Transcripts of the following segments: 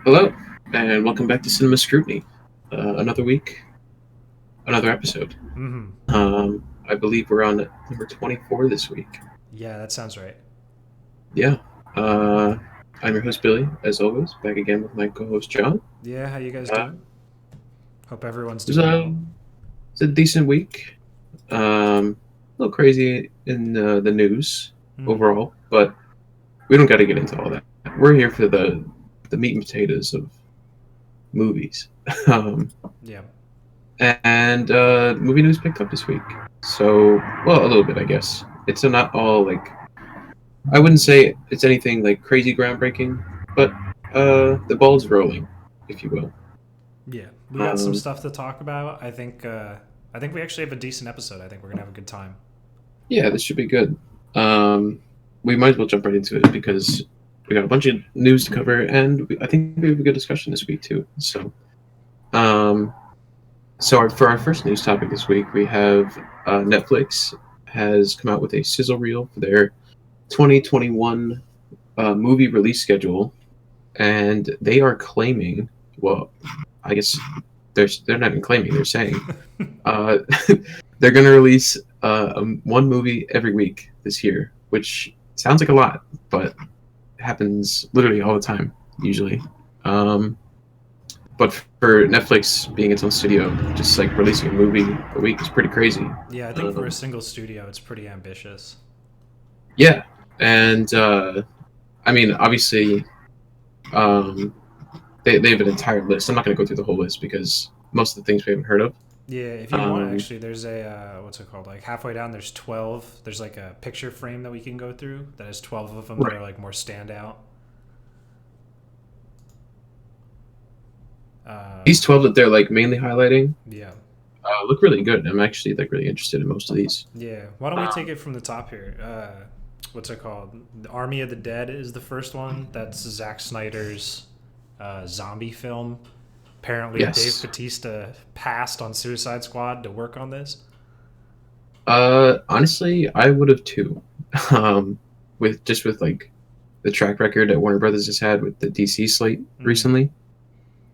Hello, and welcome back to Cinema Scrutiny. Another week, another episode. Mm-hmm. I believe we're on number 24 this week. Yeah, that sounds right. Yeah. Uh, I'm your host, Billy, as always, back again with my co host, John. Yeah, how you guys Uh, doing? Hope everyone's it, was doing a, well. it's a decent week. A little crazy in the news Mm. overall, but we don't got to get into all that. We're here for the meat and potatoes of movies. um, Yeah. and movie news picked up this week. So, well, a little bit, I guess. It's not all like I wouldn't say it's anything like crazy groundbreaking, but the ball's rolling, if you will. Yeah. We got some Um, stuff to talk about. I think we actually have a decent episode. I think we're gonna have a good time. yeah, this should be good. Um, we might as well jump right into it because we got a bunch of news to cover, and I think we have a good discussion this week too. Um, for our first news topic this week, we have Netflix has come out with a sizzle reel for their 2021 movie release schedule, and they are claiming, well, I guess they're not even claiming, they're saying uh, they're going to release one movie every week this year, which sounds like a lot, but happens literally all the time, usually. Um, but for Netflix being its own studio, just like releasing a movie a week is pretty crazy. Yeah, I think for a Um, single studio, it's pretty ambitious. yeah, and I mean, obviously, um, they have an entire list. I'm not going to go through the whole list because most of the things we haven't heard of. Yeah, if you want, Um, actually, there's a what's it called? Like halfway down, there's 12. There's like a picture frame that we can go through that has 12 of them that right. are like more standout. These 12 that they're like mainly highlighting Yeah. look really good. I'm actually like really interested in most of these. Yeah. Why don't we take Um, it from the top here? What's it called? The Army of the Dead is the first one. That's Zack Snyder's zombie film. Apparently, Dave yes. Bautista passed on Suicide Squad to work on this. Honestly, I would have too. Um, with like the track record that Warner Brothers has had with the DC slate Mm. recently.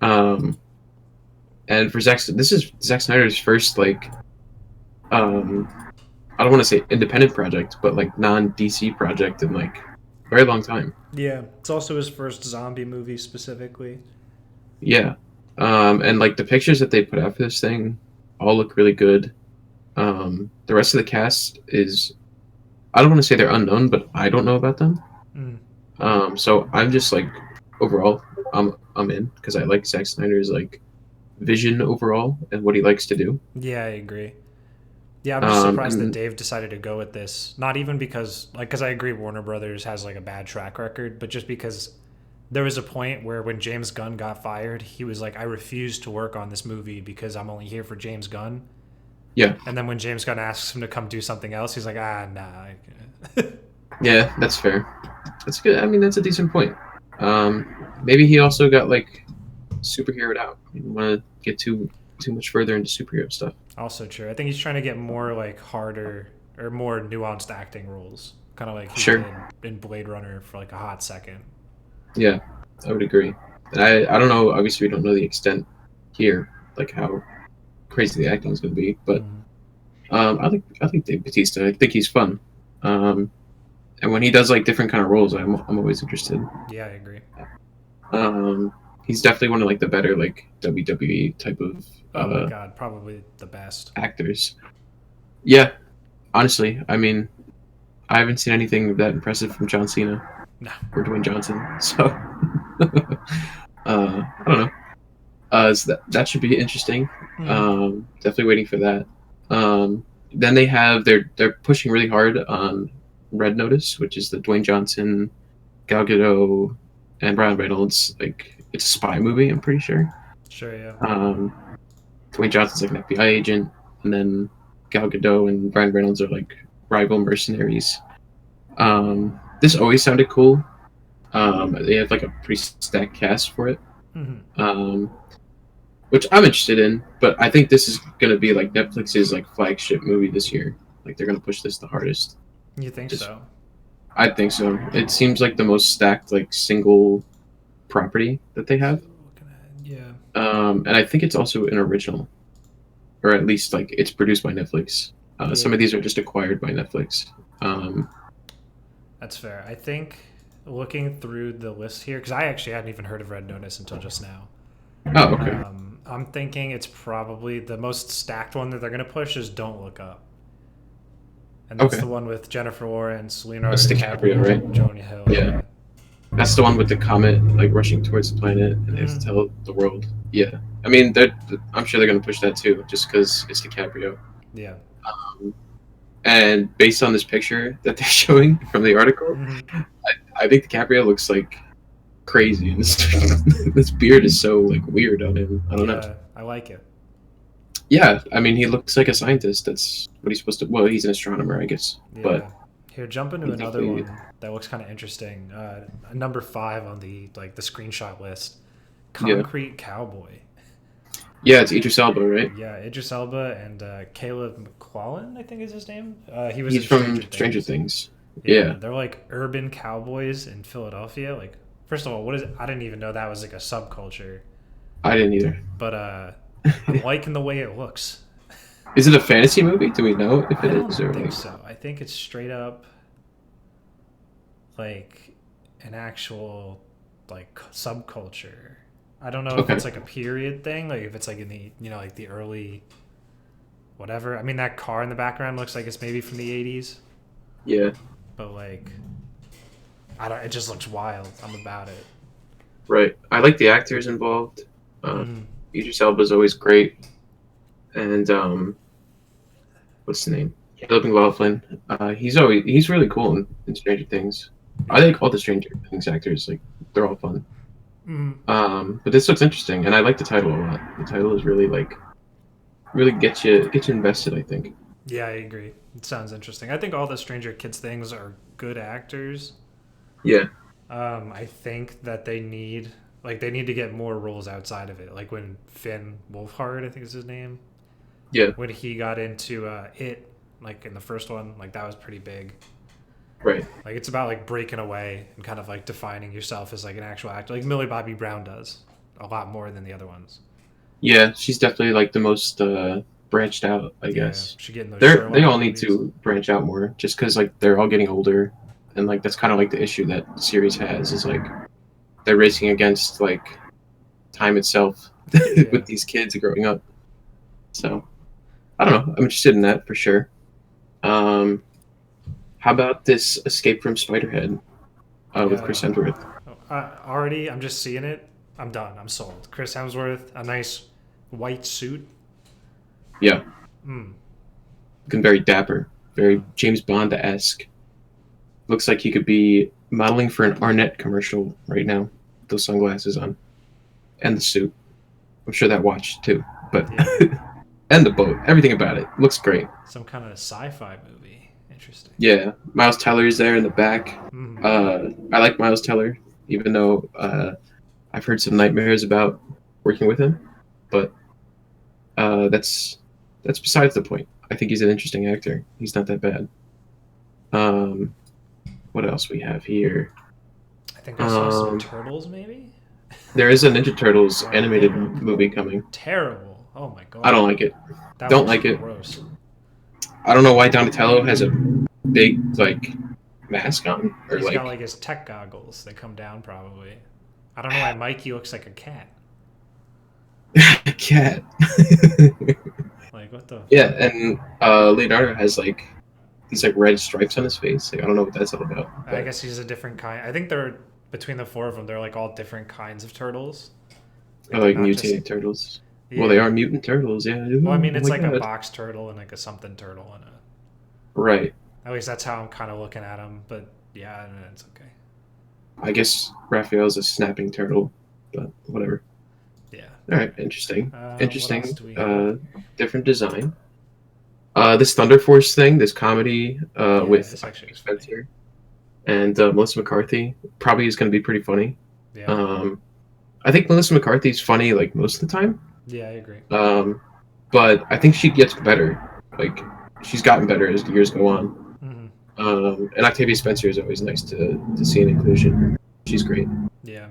Um, and for this is Zack Snyder's first like um, I don't want to say independent project, but like non DC project in like a very long time. Yeah, it's also his first zombie movie specifically. Yeah. And like the pictures that they put out for this thing all look really good. The rest of the cast is I don't want to say they're unknown, but I don't know about them. Mm. So I'm just like overall, I'm in because I like Zack Snyder's like vision overall and what he likes to do. Yeah, I agree. Yeah, I'm just surprised that And Dave decided to go with this. Not even because I agree Warner Brothers has like a bad track record, but just because there was a point where when James Gunn got fired, he was like, I refuse to work on this movie because I'm only here for James Gunn. yeah, And then when James Gunn asks him to come do something else, he's like, nah. yeah, that's fair. That's good. I mean, that's a decent point. Maybe he also got like superheroed out. He didn't want to get too much further into superhero stuff. Also true. I think he's trying to get more like harder or more nuanced acting roles, kind of like he Sure. did in Blade Runner for like a hot second. Yeah, I would agree. And I don't know. Obviously, we don't know the extent here, like how crazy the acting is going to be. But Mm. I think Dave Batista. I think he's fun. Um, and when he does like different kind of roles, I'm always interested. Yeah, I agree. Um, he's definitely one of like the better like WWE type of Oh my god, probably the best. actors. Yeah, honestly, I mean, I haven't seen anything that impressive from John Cena No. or Dwayne Johnson, so I don't know. So that should be interesting. Mm. Definitely waiting for that. Then they're pushing really hard on Red Notice, which is the Dwayne Johnson, Gal Gadot, and Ryan Reynolds. Like it's a spy movie. I'm pretty sure. Sure, yeah. Um, Dwayne Johnson's like an FBI agent, and then Gal Gadot and Ryan Reynolds are like rival mercenaries. This always sounded cool. They have like a pretty stacked cast for it. Hmm. Um, which I'm interested in. But I think this is gonna be like Netflix's like flagship movie this year. Like they're gonna push this the hardest. You think Just so? I think so. It seems like the most stacked like single property that they have. Yeah. And I think it's also an original, or at least like it's produced by Netflix. Some of these are just acquired by Netflix. That's fair. I think looking through the list here, because I actually hadn't even heard of Red Notice until just now. Oh, okay. I'm thinking it's probably the most stacked one that they're going to push is Don't Look Up. And that's the one with Jennifer Lawrence, Leonardo DiCaprio, right? Jonah Hill. Yeah. That's the one with the comet like rushing towards the planet, and they have to tell the world. Yeah. I mean, I'm sure they're going to push that too, just because it's DiCaprio. Yeah. And based on this picture that they're showing from the article, I think DiCaprio looks like crazy, and this beard is so like weird on him. I don't know. I like it. Yeah, I mean, he looks like a scientist. That's what he's supposed to. Well, he's an astronomer, I guess. Yeah. But here, jump into another one that looks kind of interesting. Number 5 on the screenshot list, Concrete Cowboy. Yeah, it's Idris Elba, right? Yeah, Idris Elba and Caleb McLaughlin, I think is his name. He's from Stranger Things. Yeah, they're like urban cowboys in Philadelphia. Like, first of all, what is it? I didn't even know that was like a subculture. I didn't either. But I'm liking the way it looks. Is it a fantasy movie? Do we know if it is? I don't think so. I think it's straight up like an actual like subculture. I don't know if it's like a period thing, like if it's like in the like the early whatever. I mean, that car in the background looks like it's maybe from the 80s. Yeah. But like, it just looks wild. I'm about it. Right. I like the actors involved. Idris Elba is always great, and what's the name? Caleb McLaughlin. He's really cool in Stranger Things. I think all the Stranger Things actors, like, they're all fun. But this looks interesting, and I like the title a lot. The title is really gets you invested, I think. Yeah, I agree. It sounds interesting. I think all the Stranger Kids things are good actors. Yeah. I think that they need to get more roles outside of it. Like when Finn Wolfhard, I think is his name. Yeah. When he got into it, like in the first one, like that was pretty big. Right. Like it's about like breaking away and kind of like defining yourself as like an actual actor. Like Millie Bobby Brown does a lot more than the other ones. Yeah, she's definitely like the most branched out, I guess. She getting those they all need to branch out more, just because like they're all getting older, and like that's kind of like the issue that the series has is like they're racing against like time itself with these kids growing up. So I don't know. I'm interested in that for sure. How about this Escape from Spiderhead with Chris Hemsworth? Already, I'm just seeing it. I'm done. I'm sold. Chris Hemsworth, a nice white suit. Yeah. Looking very dapper, very James Bond-esque. Looks like he could be modeling for an Arnett commercial right now. With those sunglasses on. And the suit. I'm sure that watch too. But and the boat. Everything about it. Looks great. Some kind of sci-fi movie. Interesting. Yeah. Miles Teller's there in the back. I like Miles Teller, even though I've heard some nightmares about working with him. But that's besides the point. I think he's an interesting actor. He's not that bad. What else we have here? I think I saw some Turtles, maybe? There is a Ninja Turtles animated movie coming. Terrible. Oh my god. I don't like it. Don't like it. Gross. I don't know why Donatello has a big, like, mask on. Or He's got, like, his tech goggles. They come down, probably. I don't know why Mikey looks like a cat. A cat. Like, what the... Yeah, and Leonardo has, like, these, like, red stripes on his face. Like, I don't know what that's all about. But... I guess he's a different kind. I think they're, between the 4 of them, they're, like, all different kinds of turtles. Like mutated turtles. Yeah. Well, they are mutant turtles, yeah. Well, I mean, it's like a box turtle and, like, a something turtle and a... Right. At least that's how I'm kind of looking at them, but, yeah, it's okay. I guess Raphael's a snapping turtle, but whatever. Yeah. All right. Interesting. Interesting. Different design. This Thunder Force thing, this comedy with Spencer and Melissa McCarthy, probably is going to be pretty funny. Yeah. I think Melissa McCarthy's funny like most of the time. Yeah, I agree. But I think she gets better. Like she's gotten better as the years go on. Mm-hmm. And Octavia Spencer is always nice to see an inclusion. She's great. Yeah.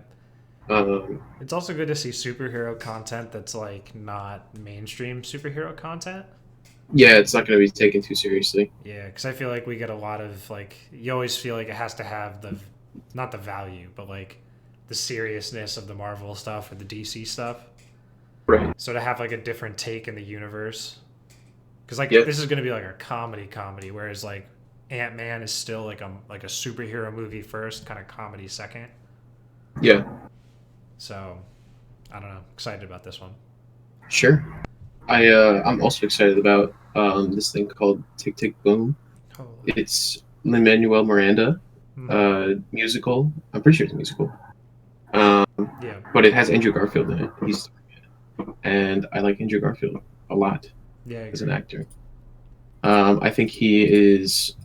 It's also good to see superhero content that's like not mainstream superhero content. Yeah, it's not going to be taken too seriously. Yeah, because I feel like we get a lot of like you always feel like it has to have the not the value, but like the seriousness of the Marvel stuff or the DC stuff. Right. So to have like a different take in the universe, because like Yeah. this is going to be like a comedy, whereas like Ant-Man is still like a superhero movie first, kind of comedy second. Yeah. So I don't know, excited about this one. Sure. I'm also excited about this thing called Tick Tick Boom. Holy. It's Lin Manuel Miranda Mm-hmm. musical. I'm pretty sure it's a musical. Um, Yeah. but it has Andrew Garfield in it. And I like Andrew Garfield a lot Yeah, I as an agree. actor. I think he is.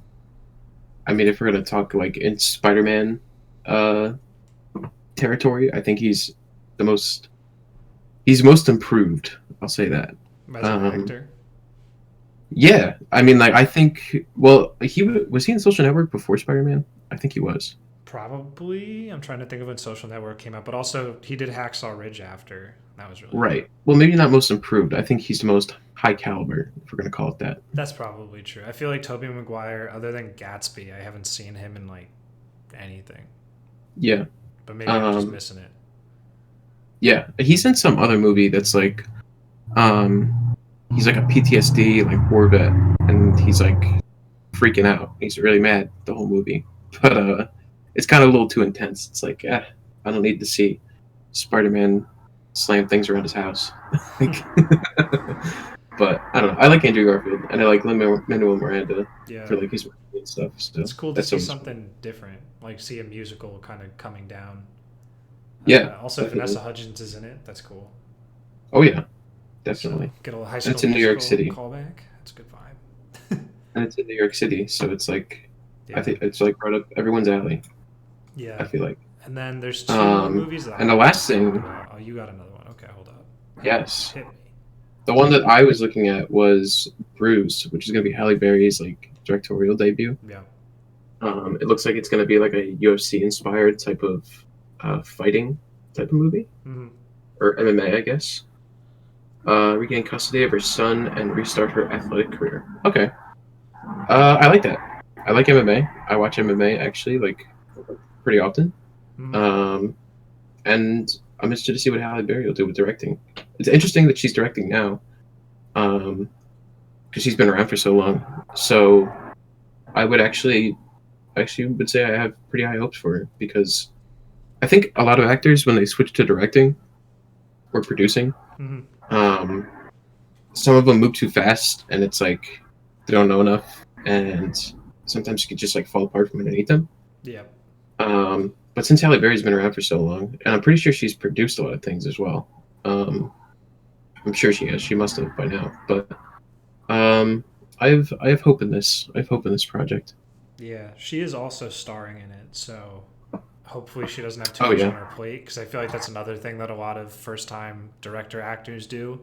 I mean, if we're gonna talk like in Spider-Man uh, territory, I think the most he's most improved. I'll say that. As an Um, actor, yeah, I mean, like I think. Well, was he in Social Network before Spider-Man? I think he was. probably. I'm trying to think of when Social Network came out, but also he did Hacksaw Ridge after. That was really good. Right. Well, maybe not most improved. I think he's the most high caliber, if we're gonna call it that. That's probably true. I feel like Tobey Maguire, other than Gatsby, I haven't seen him in like anything. Yeah. But maybe I'm just Um, missing it. yeah. He's in some other movie that's like, he's like a PTSD like war vet, and he's like freaking out. He's really mad the whole movie, but it's kind of a little too intense. It's like, I don't need to see Spider-Man slam things around his house. Like, but I don't know. I like Andrew Garfield, and I like Lin-Manuel Miranda Yeah. for like his movie and stuff. So It's cool to that's see always fun. something different, like see a musical kind of coming down. Yeah, Also, Vanessa definitely. Hudgens is in it. That's cool. Oh yeah, So definitely. get a high And school it's in New York musical City, callback. That's a good vibe. and it's in New York City, so it's like I Yeah. think it's like right up everyone's alley. I Yeah. feel like. And then there's two more movies that I And the haven't last talked thing, about. Oh, you got another one. Okay, hold up. yes, Hit me. the one that I was looking at was Bruised, which is going to be Halle Berry's like directorial debut. Yeah. It looks like it's going to be like a UFC inspired type of fighting type of movie Mm-hmm. or MMA, I guess. Regain custody of her son and restart her athletic career. Okay, I like that. I like MMA. I watch MMA actually like pretty often. Mm-hmm. Um, and I'm interested to see what Halle Berry will do with directing. It's interesting that she's directing now, because she's been around for so long. So I would actually would say I have pretty high hopes for her because I think a lot of actors when they switch to directing or producing, Mm-hmm. um, some of them move too fast, and it's like they don't know enough, and sometimes you could just like fall apart from underneath them. Yeah. But since Halle Berry's been around for so long, and I'm pretty sure she's produced a lot of things as well. Um, I'm sure she has. She must have by now. But I have hope in this. I have hope in this project. Yeah. She is also starring in it, so hopefully she doesn't have too Oh much on yeah, her plate because I feel like that's another thing that a lot of first-time director actors do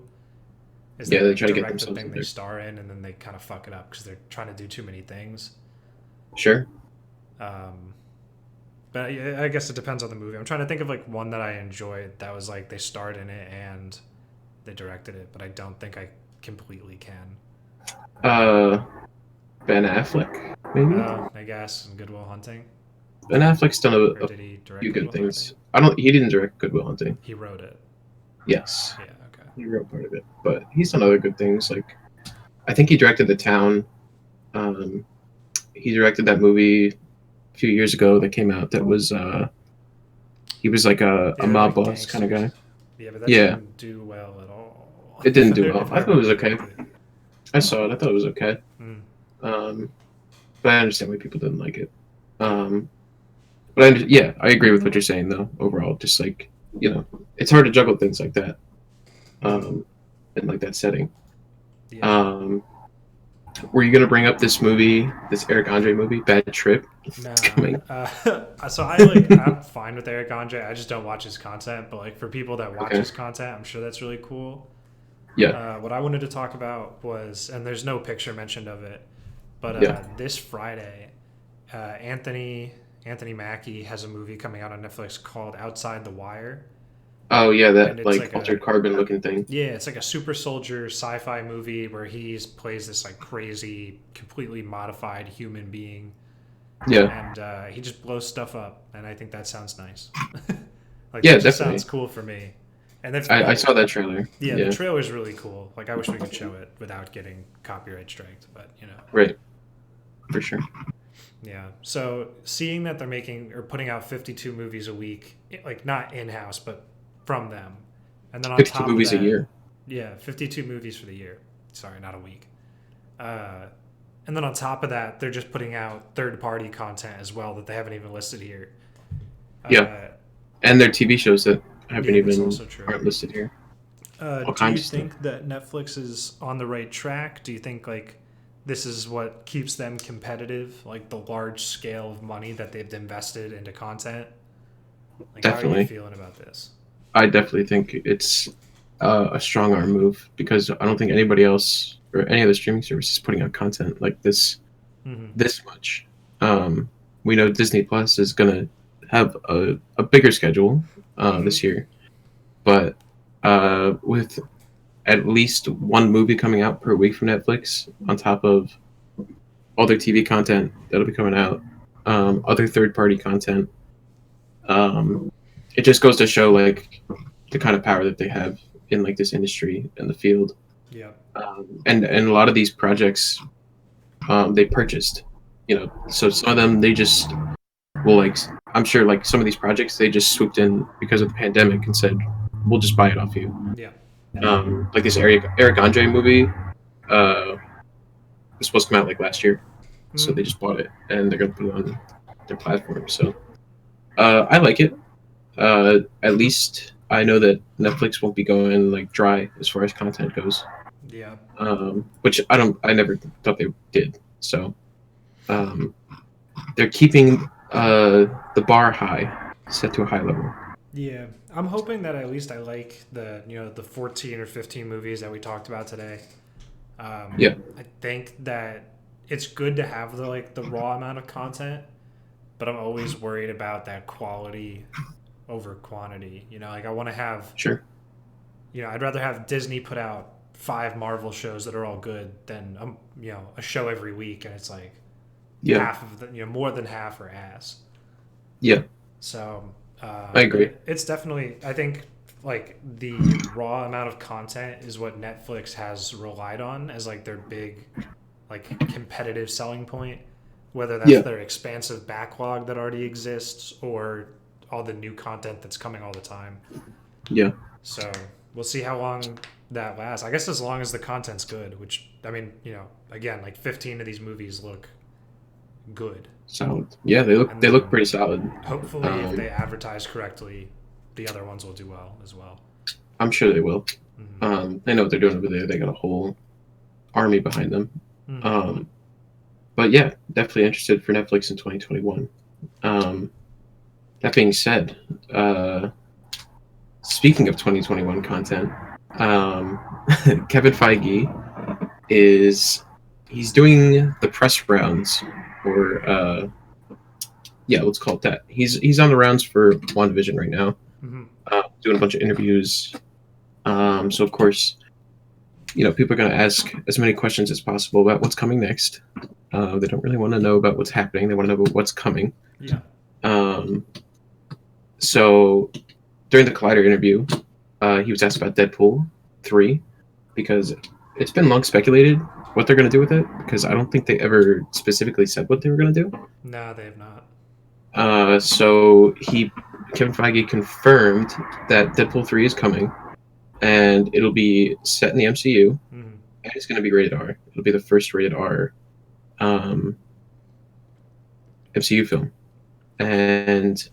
is yeah. they They like try to get direct the themselves thing in they there. star in and then they kind of fuck it up because they're trying to do too many things. Sure. Um, but I guess it depends on the movie. I'm trying to think of like one that I enjoyed that was like they starred in it and they directed it, but I don't think I completely can. Uh, Ben Affleck, maybe. Oh, I guess in Good Will Hunting, Ben Affleck's done or a did he direct few Good good Will Hunting? things. I don't. He didn't direct Good Will Hunting. He wrote it. Yes, Yeah. Okay. he wrote part of it, but he's done other good things. Like I think he directed The Town. Um, he directed that movie a few years ago that came out. That was he was like a Yeah, they're mob like boss kind of gangsters. guy. Yeah, but that Yeah, didn't do well at all. it didn't do well. If I I thought it was remember okay. correctly. I saw it. I thought it was okay. Mm, Um, but I understand why people didn't like it. yeah. Um, but yeah, I agree with what you're saying though. Overall, just like it's hard to juggle things like that Mm-hmm. in like that setting. Yeah. Um, were you gonna bring up this movie, this Eric Andre movie, Bad Trip? It's Nah. coming. So I like I'm fine with Eric Andre. I just don't watch his content. But like for people that watch Okay. his content, I'm sure that's really cool. Yeah. What I wanted to talk about was, and there's no picture mentioned of it, but Yeah. this Friday, Anthony Anthony Mackie has a movie coming out on Netflix called Outside the Wire, Oh yeah, and that it's like like altered a carbon looking thing. yeah, it's like a super soldier sci-fi movie where he plays this like crazy, completely modified human being, Yeah, and he just blows stuff up, and I think that sounds nice. Like yeah, that just sounds definitely. cool for me. And then I saw that trailer. yeah, the Yeah, trailer's really cool. Like I wish we could show it without getting copyright striked, but right, for sure. yeah. So seeing that they're making or putting out 52 movies a week, like not in house, but from them, and then on 52 top of movies a that, year. yeah, 52 movies for the year. Sorry, not a week. Uh, and then on top of that, they're just putting out third-party content as well that they haven't even listed here. Yeah, Uh, and their TV shows that haven't yeah, that's even also true. aren't listed here. All Do you kinds of stuff. think that Netflix is on the right track? Do you think like this is what keeps them competitive, like the large scale of money that they've invested into content? Like, how are you Definitely, feeling about this? I definitely think it's a strong arm move because I don't think anybody else or any other streaming service is putting out content like Mm-hmm. this much. Um, we know Disney Plus is gonna have a bigger schedule Mm-hmm. this year, but with at least one movie coming out per week from Netflix, on top of all their TV content that'll be coming out, other third party content. Um, it just goes to show like the kind of power that they have in like this industry and the field. Yeah. And a lot of these projects they purchased, so some of them they just will like I'm sure like some of these projects they just swooped in because of the pandemic and said we'll just buy it off you. Yeah. Like this Eric Andre movie was supposed to come out like last year, so Mm. they just bought it and they're gonna put it on their platform. So I like it. At least I know that Netflix won't be going like dry as far as content goes, Yeah. which I never thought they did. So um, they're keeping the bar high, set to a high level. Yeah. I'm hoping that at least I like the 14 or 15 movies that we talked about today. Yeah, I think that it's good to have the raw amount of content, but I'm always worried about that quality over quantity. Like I want to have, sure. I'd rather have Disney put out 5 Marvel shows that are all good than a show every week and it's like Yeah, half of the more than half are ass. yeah, So I agree. it's definitely I think like the raw amount of content is what Netflix has relied on as like their big like competitive selling point, whether that's Yeah, their expansive backlog that already exists or all the new content that's coming all the time. yeah. So we'll see how long that lasts. I guess as long as the content's good, which I mean, again, like 15 of these movies look good. Solid. Yeah, And they look then pretty solid. hopefully if Um, they advertise correctly, the other ones will do well as well. I'm sure they will. Mm-hmm. They know what they're doing over there. They got a whole army behind them. Mm-hmm. Um, but yeah, definitely interested for Netflix in 2021. Um, that being said, speaking of 2021 content, um, Kevin Feige is he's doing the press rounds, or yeah, let's call it that. He's on the rounds for WandaVision right now, Mm-hmm. doing a bunch of interviews. So of course, people are going to ask as many questions as possible about what's coming next. They don't really want to know about what's happening. They want to know about what's coming. Yeah. Um, so during the Collider interview, he was asked about Deadpool 3 because it's been long speculated what they're going to do with it because I don't think they ever specifically said what they were going to do. No, they have not. So Kevin Feige confirmed that Deadpool 3 is coming and it'll be set in the MCU Mm-hmm. and it's going to be rated R. It'll be the first rated R um, MCU film. And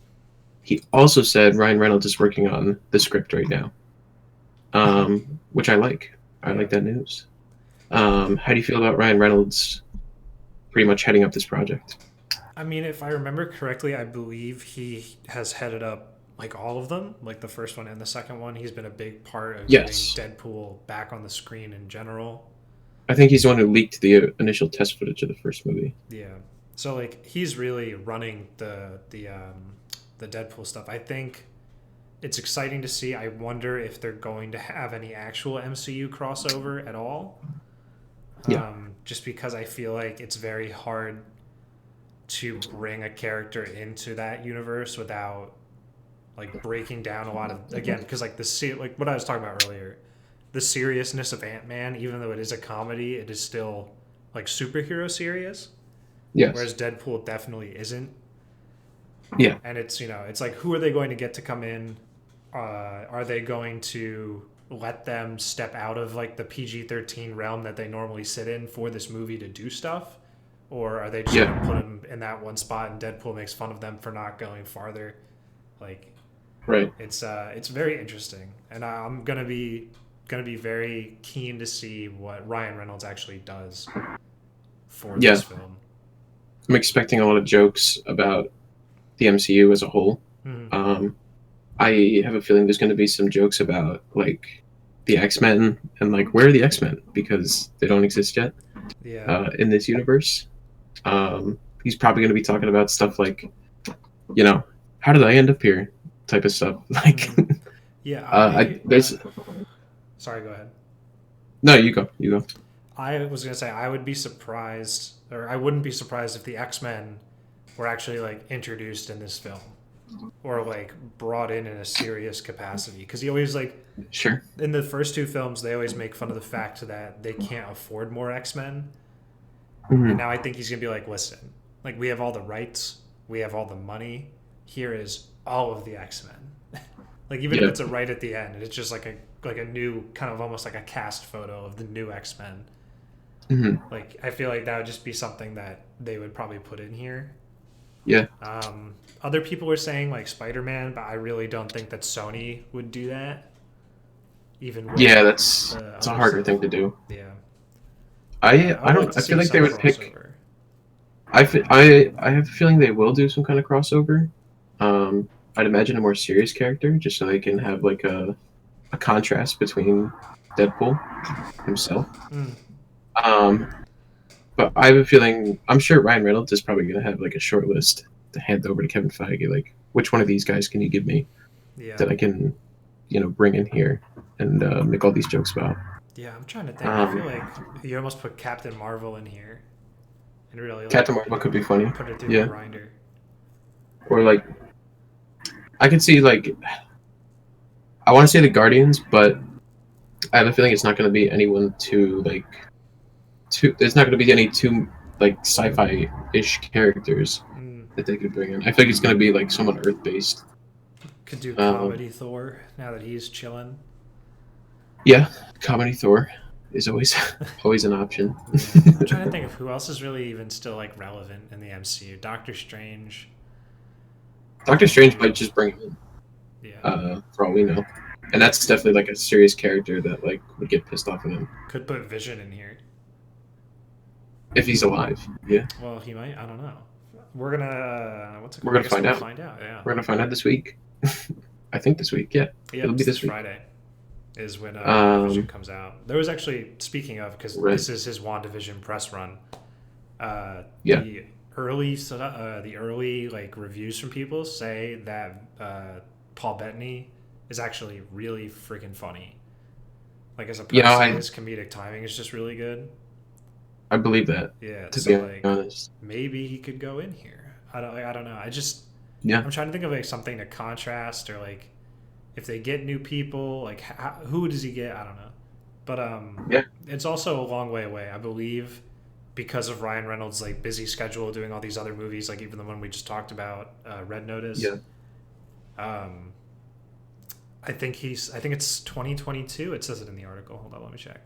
he also said Ryan Reynolds is working on the script right now, which I like. I Yeah. like that news. How do you feel about Ryan Reynolds pretty much heading up this project? I mean, if I remember correctly, I believe he has headed up like all of them, like the first one and the second one. He's been a big part of getting Yes. Deadpool back on the screen in general. I think he's the one who leaked the initial test footage of the first movie. Yeah. So like he's really running the Deadpool stuff. I think it's exciting to see. I wonder if they're going to have any actual MCU crossover at all. Yeah, Just because I feel like it's very hard to bring a character into that universe without like breaking down a lot of, again, because like like what I was talking about earlier, the seriousness of Ant-Man, even though it is a comedy, it is still like superhero serious, yes, whereas Deadpool definitely isn't. yeah, And it's, it's like, who are they going to get to come in? Are they going to let them step out of like the PG-13 realm that they normally sit in for this movie to do stuff, or are they just going to put yeah, them in that one spot and Deadpool makes fun of them for not going farther? Like, right, it's very interesting, and I'm gonna be very keen to see what Ryan Reynolds actually does for yeah. this film. I'm expecting a lot of jokes about the MCU as a whole. Mm-hmm. Um, I have a feeling there's going to be some jokes about like the X-Men and like where are the X-Men because they don't exist yet Yeah. in this universe. He's probably going to be talking about stuff like, you know, how did I end up here type of stuff. Like, Mm-hmm. Yeah. there's Sorry. Go ahead. no, you go. I was gonna say I would be surprised, or I wouldn't be surprised if the X-Men were actually like introduced in this film, or like brought in a serious capacity. Because he always like Sure. in the first two films they always make fun of the fact that they can't afford more X-Men, and Mhm. now I think he's gonna be like, listen, like we have all the rights, we have all the money. Here is all of the X-Men. Like even if Yeah. it's a right at the end, and it's just like a new kind of almost like a cast photo of the new X-Men. Hmm. Like I feel like that would just be something that they would probably put in here. Yeah. Other people were saying like Spider-Man, but I really don't think that Sony would do that. Even with Yeah. the It's a other harder stuff. thing to do. Yeah, I I I would like don't. to I feel see like they some would pick. crossover. I have a feeling they will do some kind of crossover. I'd imagine a more serious character, just so they can have like a contrast between Deadpool himself. Mm, Um, but I have a feeling I'm sure Ryan Reynolds is probably gonna have like a short list to hand over to Kevin Feige. Like, which one of these guys can you give me yeah, that I can, bring in here and make all these jokes about? yeah. I'm trying to think. I feel Um, like you almost put Captain Marvel in here and really like Captain Marvel could be funny. put it through the Yeah, grinder. or like I could see like I want to say the Guardians, but I have a feeling it's not going to be anyone too like too. There's not going to be any too like sci-fi ish characters Mm, that they could bring in. I think it's going to be like someone Earth based. could do Um, comedy Thor now that he's chilling. yeah, comedy Thor is always always an option. Yeah, I'm trying to think of who else is really even still like relevant in the MCU. Doctor Strange. Doctor Strange might just bring him in, Yeah, for all we know, and that's definitely like a serious character that like would get pissed off at him could put Vision in here. if he's alive. Yeah, Well, he might. I don't know. We're gonna what's it we're called? I gonna guess find we'll out. find out. Yeah. We're gonna find out this week. I think this week. Yeah, Yep. it'll be It's this this week. Friday is when WandaVision Um, comes out. There was actually, speaking of, because right. this is his WandaVision press run. Uh, Yeah. the early like reviews from people say that Paul Bettany is actually really freaking funny. Like as a person, Yeah, his comedic timing is just really good. I believe that. Yeah, To so be like honest. maybe he could go in here. I don't know. Yeah. I'm trying to think of like something to contrast, or like if they get new people, like who does he get? I don't know. But Yeah. it's also a long way away, I believe, because of Ryan Reynolds' like busy schedule doing all these other movies, like even the one we just talked about, Red Notice. Yeah. Um, I think it's 2022. It says it in the article. Hold on, let me check.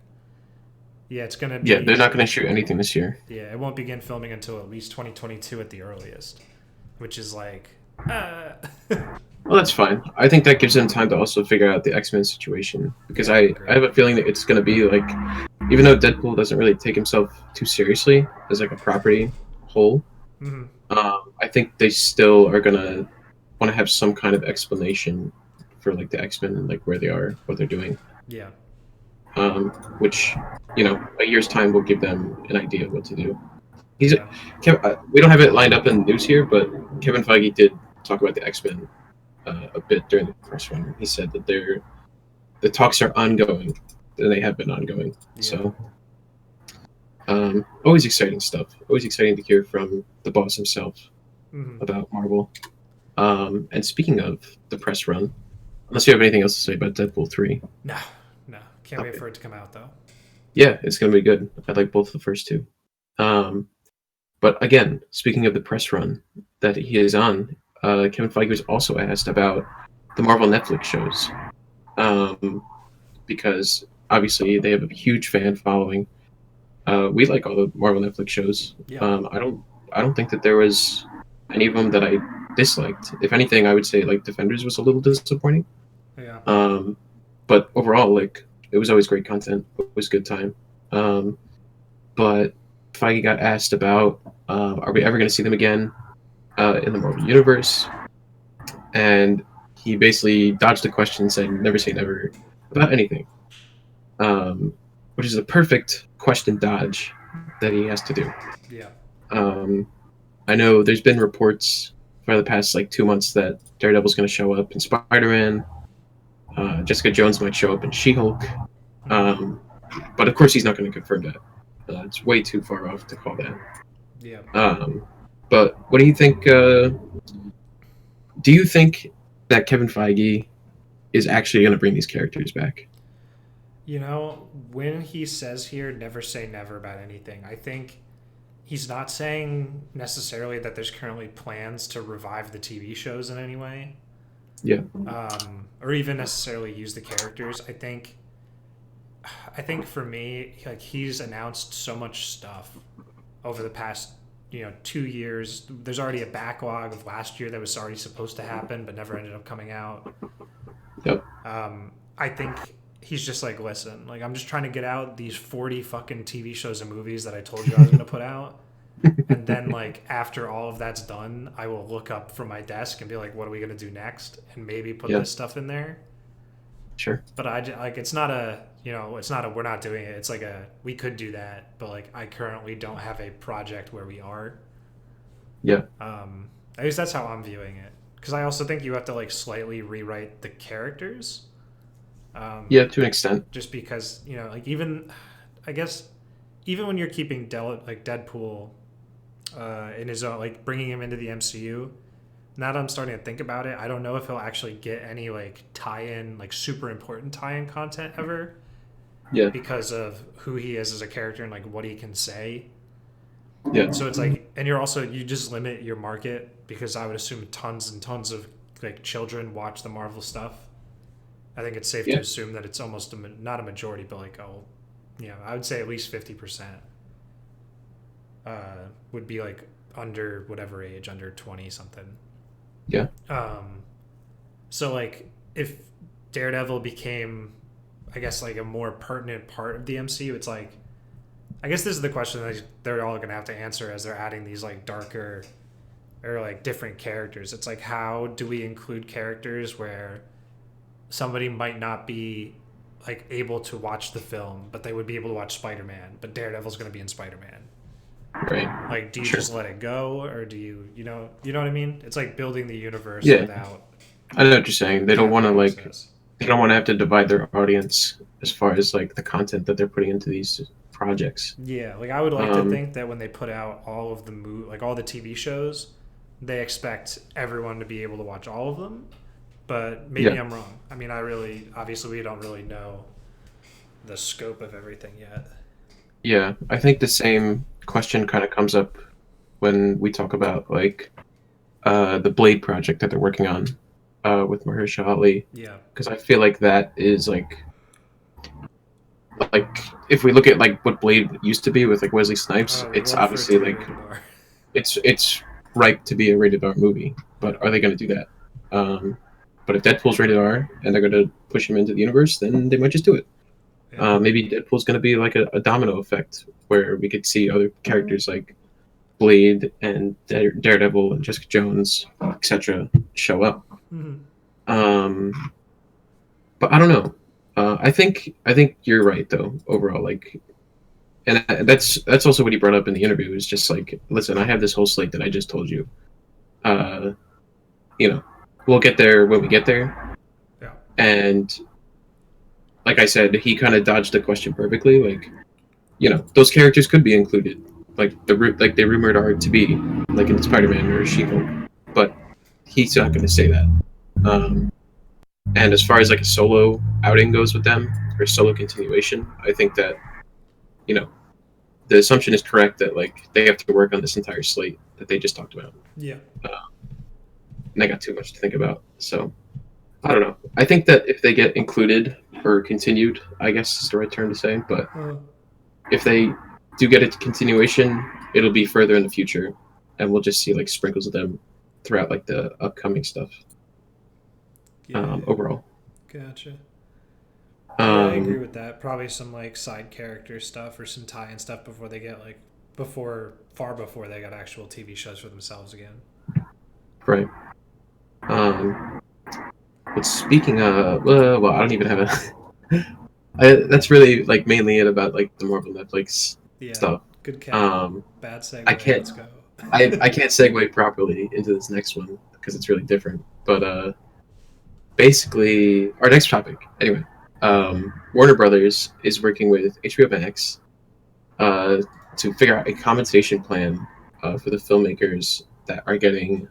Yeah, it's gonna Yeah. They're be. not going to shoot anything this year. Yeah, it won't begin filming until at least 2022 at the earliest, which is like. Well, that's fine. I think that gives them time to also figure out the X-Men situation because Yeah, I agree. I have a feeling that it's going to be like, even though Deadpool doesn't really take himself too seriously as like a property whole, Mm-hmm. I think they still are going to want to have some kind of explanation for like the X-Men and like where they are, what they're doing. Yeah. Which a year's time will give them an idea of what to do. he's Yeah. we don't have it lined up in the news here, but Kevin Feige did talk about the X-Men a bit during the press run. He said that the talks are ongoing, and they have been ongoing. Yeah. So, always exciting stuff. Always exciting to hear from the boss himself about Marvel. And speaking of the press run, unless you have anything else to say about Deadpool 3. No. Can't wait for it to come out, though. Yeah, it's going to be good. I like both the first two. But again, speaking of the press run that he is on, Kevin Feige was also asked about the Marvel Netflix shows. Because obviously they have a huge fan following. We like all the Marvel Netflix shows. Yeah. I don't think that there was any of them that I disliked. If anything, I would say like Defenders was a little disappointing. Yeah. But overall, like it was always great content. It was a good time. But Feige got asked about, are we ever going to see them again in the Marvel Universe? And he basically dodged the question and said, never say never about anything. Which is a perfect question dodge that he has to do. Yeah. I know there's been reports for the past like 2 months that Daredevil's going to show up in Spider-Man. Jessica Jones might show up in She-Hulk. But of course he's not going to confirm that. It's way too far off to call that. Yeah. But what do you think? Do you think that Kevin Feige is actually going to bring these characters back? You know, when he says here, never say never about anything, I think he's not saying necessarily that there's currently plans to revive the TV shows in any way. Yeah. Or even necessarily use the characters. I think for me, like he's announced so much stuff over the past 2 years. There's already a backlog of last year that was already supposed to happen but never ended up coming out. Yep. I think he's just like, listen, like I'm just trying to get out these 40 fucking TV shows and movies that I told you I was going to put out. And then like after all of that's done, I will look up from my desk and be like, what are we going to do next? And maybe put this stuff in there. Sure. But it's not a we're not doing it. It's like we could do that, but like I currently don't have a project where we are. Yeah. At least that's how I'm viewing it. Because I also think you have to like slightly rewrite the characters. Yeah, to an extent. Just because like even when you're keeping Deadpool in his own, like bringing him into the MCU. Now that I'm starting to think about it, I don't know if he'll actually get any like tie-in, like super important tie-in content ever. Yeah. Because of who he is as a character and like what he can say. Yeah. So it's like, and you just limit your market because I would assume tons and tons of like children watch the Marvel stuff. I think it's safe to assume that it's almost not a majority, but like I would say at least 50% would be like under whatever age, under 20 something. Yeah. So like if Daredevil became, I guess, like a more pertinent part of the MCU, it's like, I guess this is the question that they're all gonna have to answer as they're adding these like darker or like different characters. It's like, how do we include characters where somebody might not be like able to watch the film, but they would be able to watch Spider-Man, but Daredevil's gonna be in Spider-Man. Right. Like, do you just let it go, or do you know what I mean? It's like building the universe without. I know what you're saying. They don't want to they don't want to have to divide their audience as far as like the content that they're putting into these projects. Yeah, like I would like to think that when they put out all of the all the TV shows, they expect everyone to be able to watch all of them. But maybe I'm wrong. I mean, obviously we don't really know the scope of everything yet. Yeah, I think the same question kind of comes up when we talk about like the Blade project that they're working on with Mahershala Ali. Yeah. Because I feel like that is like if we look at like what Blade used to be with like Wesley Snipes, it's obviously like it's ripe to be a rated R movie. But are they going to do that? But if Deadpool's rated R and they're going to push him into the universe, then they might just do it. Yeah. Maybe Deadpool's going to be like a domino effect where we could see other characters like Blade and Daredevil and Jessica Jones, etc., show up. Mm-hmm. But I don't know. I think you're right though. Overall, like And that's also what he brought up in the interview. Is just like, listen, I have this whole slate that I just told you. Uh, you know, we'll get there when we get there. Yeah. And like I said, he kind of dodged the question perfectly. Like, those characters could be included, like they rumored are to be, like in Spider-Man or She-Hulk, but he's not going to say that. Um, and as far as like a solo outing goes with them, or solo continuation, I think that you know the assumption is correct that like they have to work on this entire slate that they just talked about. Yeah. And I got too much to think about. So I don't know. I think that if they get included or continued, I guess is the right term to say, but if they do get a continuation, it'll be further in the future, and we'll just see like sprinkles of them throughout like the upcoming stuff. Yeah. Overall. Gotcha. Yeah, I agree Um, with that. Probably some like side character stuff or some tie-in stuff before they get like far before they got actual TV shows for themselves again. right. Um, but speaking of, well, I don't even have a. That's really like mainly it about like the Marvel Netflix Yeah. stuff. Good cat. Um, Bad segue. I can't. Let's go. I can't segue properly into this next one because it's really different. But basically, our next topic, anyway, Warner Brothers is working with HBO Max to figure out a compensation plan for the filmmakers that are getting,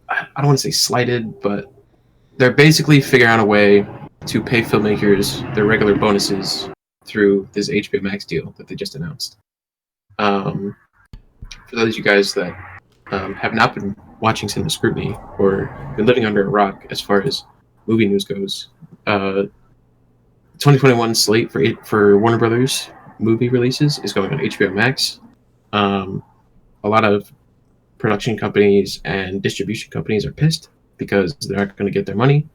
I don't want to say slighted, but they're basically figuring out a way to pay filmmakers their regular bonuses through this HBO Max deal that they just announced. Um, for those of you guys that have not been watching Cinema Scrutiny or been living under a rock as far as movie news goes, 2021 slate for Warner Brothers movie releases is going on HBO Max. A lot of production companies and distribution companies are pissed because they're not going to get their money.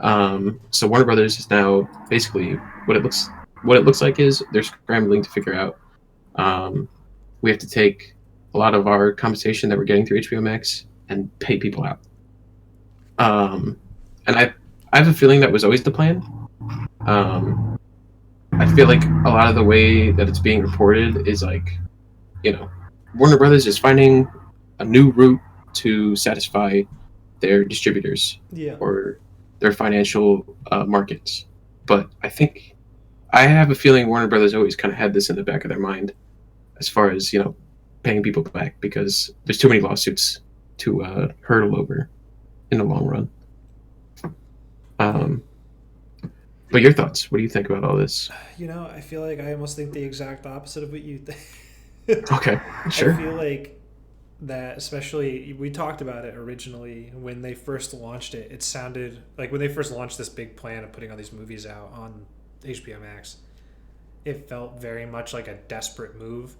So Warner Brothers is now basically what it looks like is they're scrambling to figure out. We have to take a lot of our compensation that we're getting through HBO Max and pay people out. And I have a feeling that was always the plan. Um, I feel like a lot of the way that it's being reported is like, Warner Brothers is finding a new route to satisfy their distributors Yeah. or their financial markets. But I have a feeling Warner Brothers always kind of had this in the back of their mind as far as, paying people back because there's too many lawsuits to hurdle over in the long run. But your thoughts? What do you think about all this? I feel like I almost think the exact opposite of what you think. Okay, sure. I feel like that, especially, we talked about it originally when they first launched it. It sounded like when they first launched this big plan of putting all these movies out on HBO Max, it felt very much like a desperate move.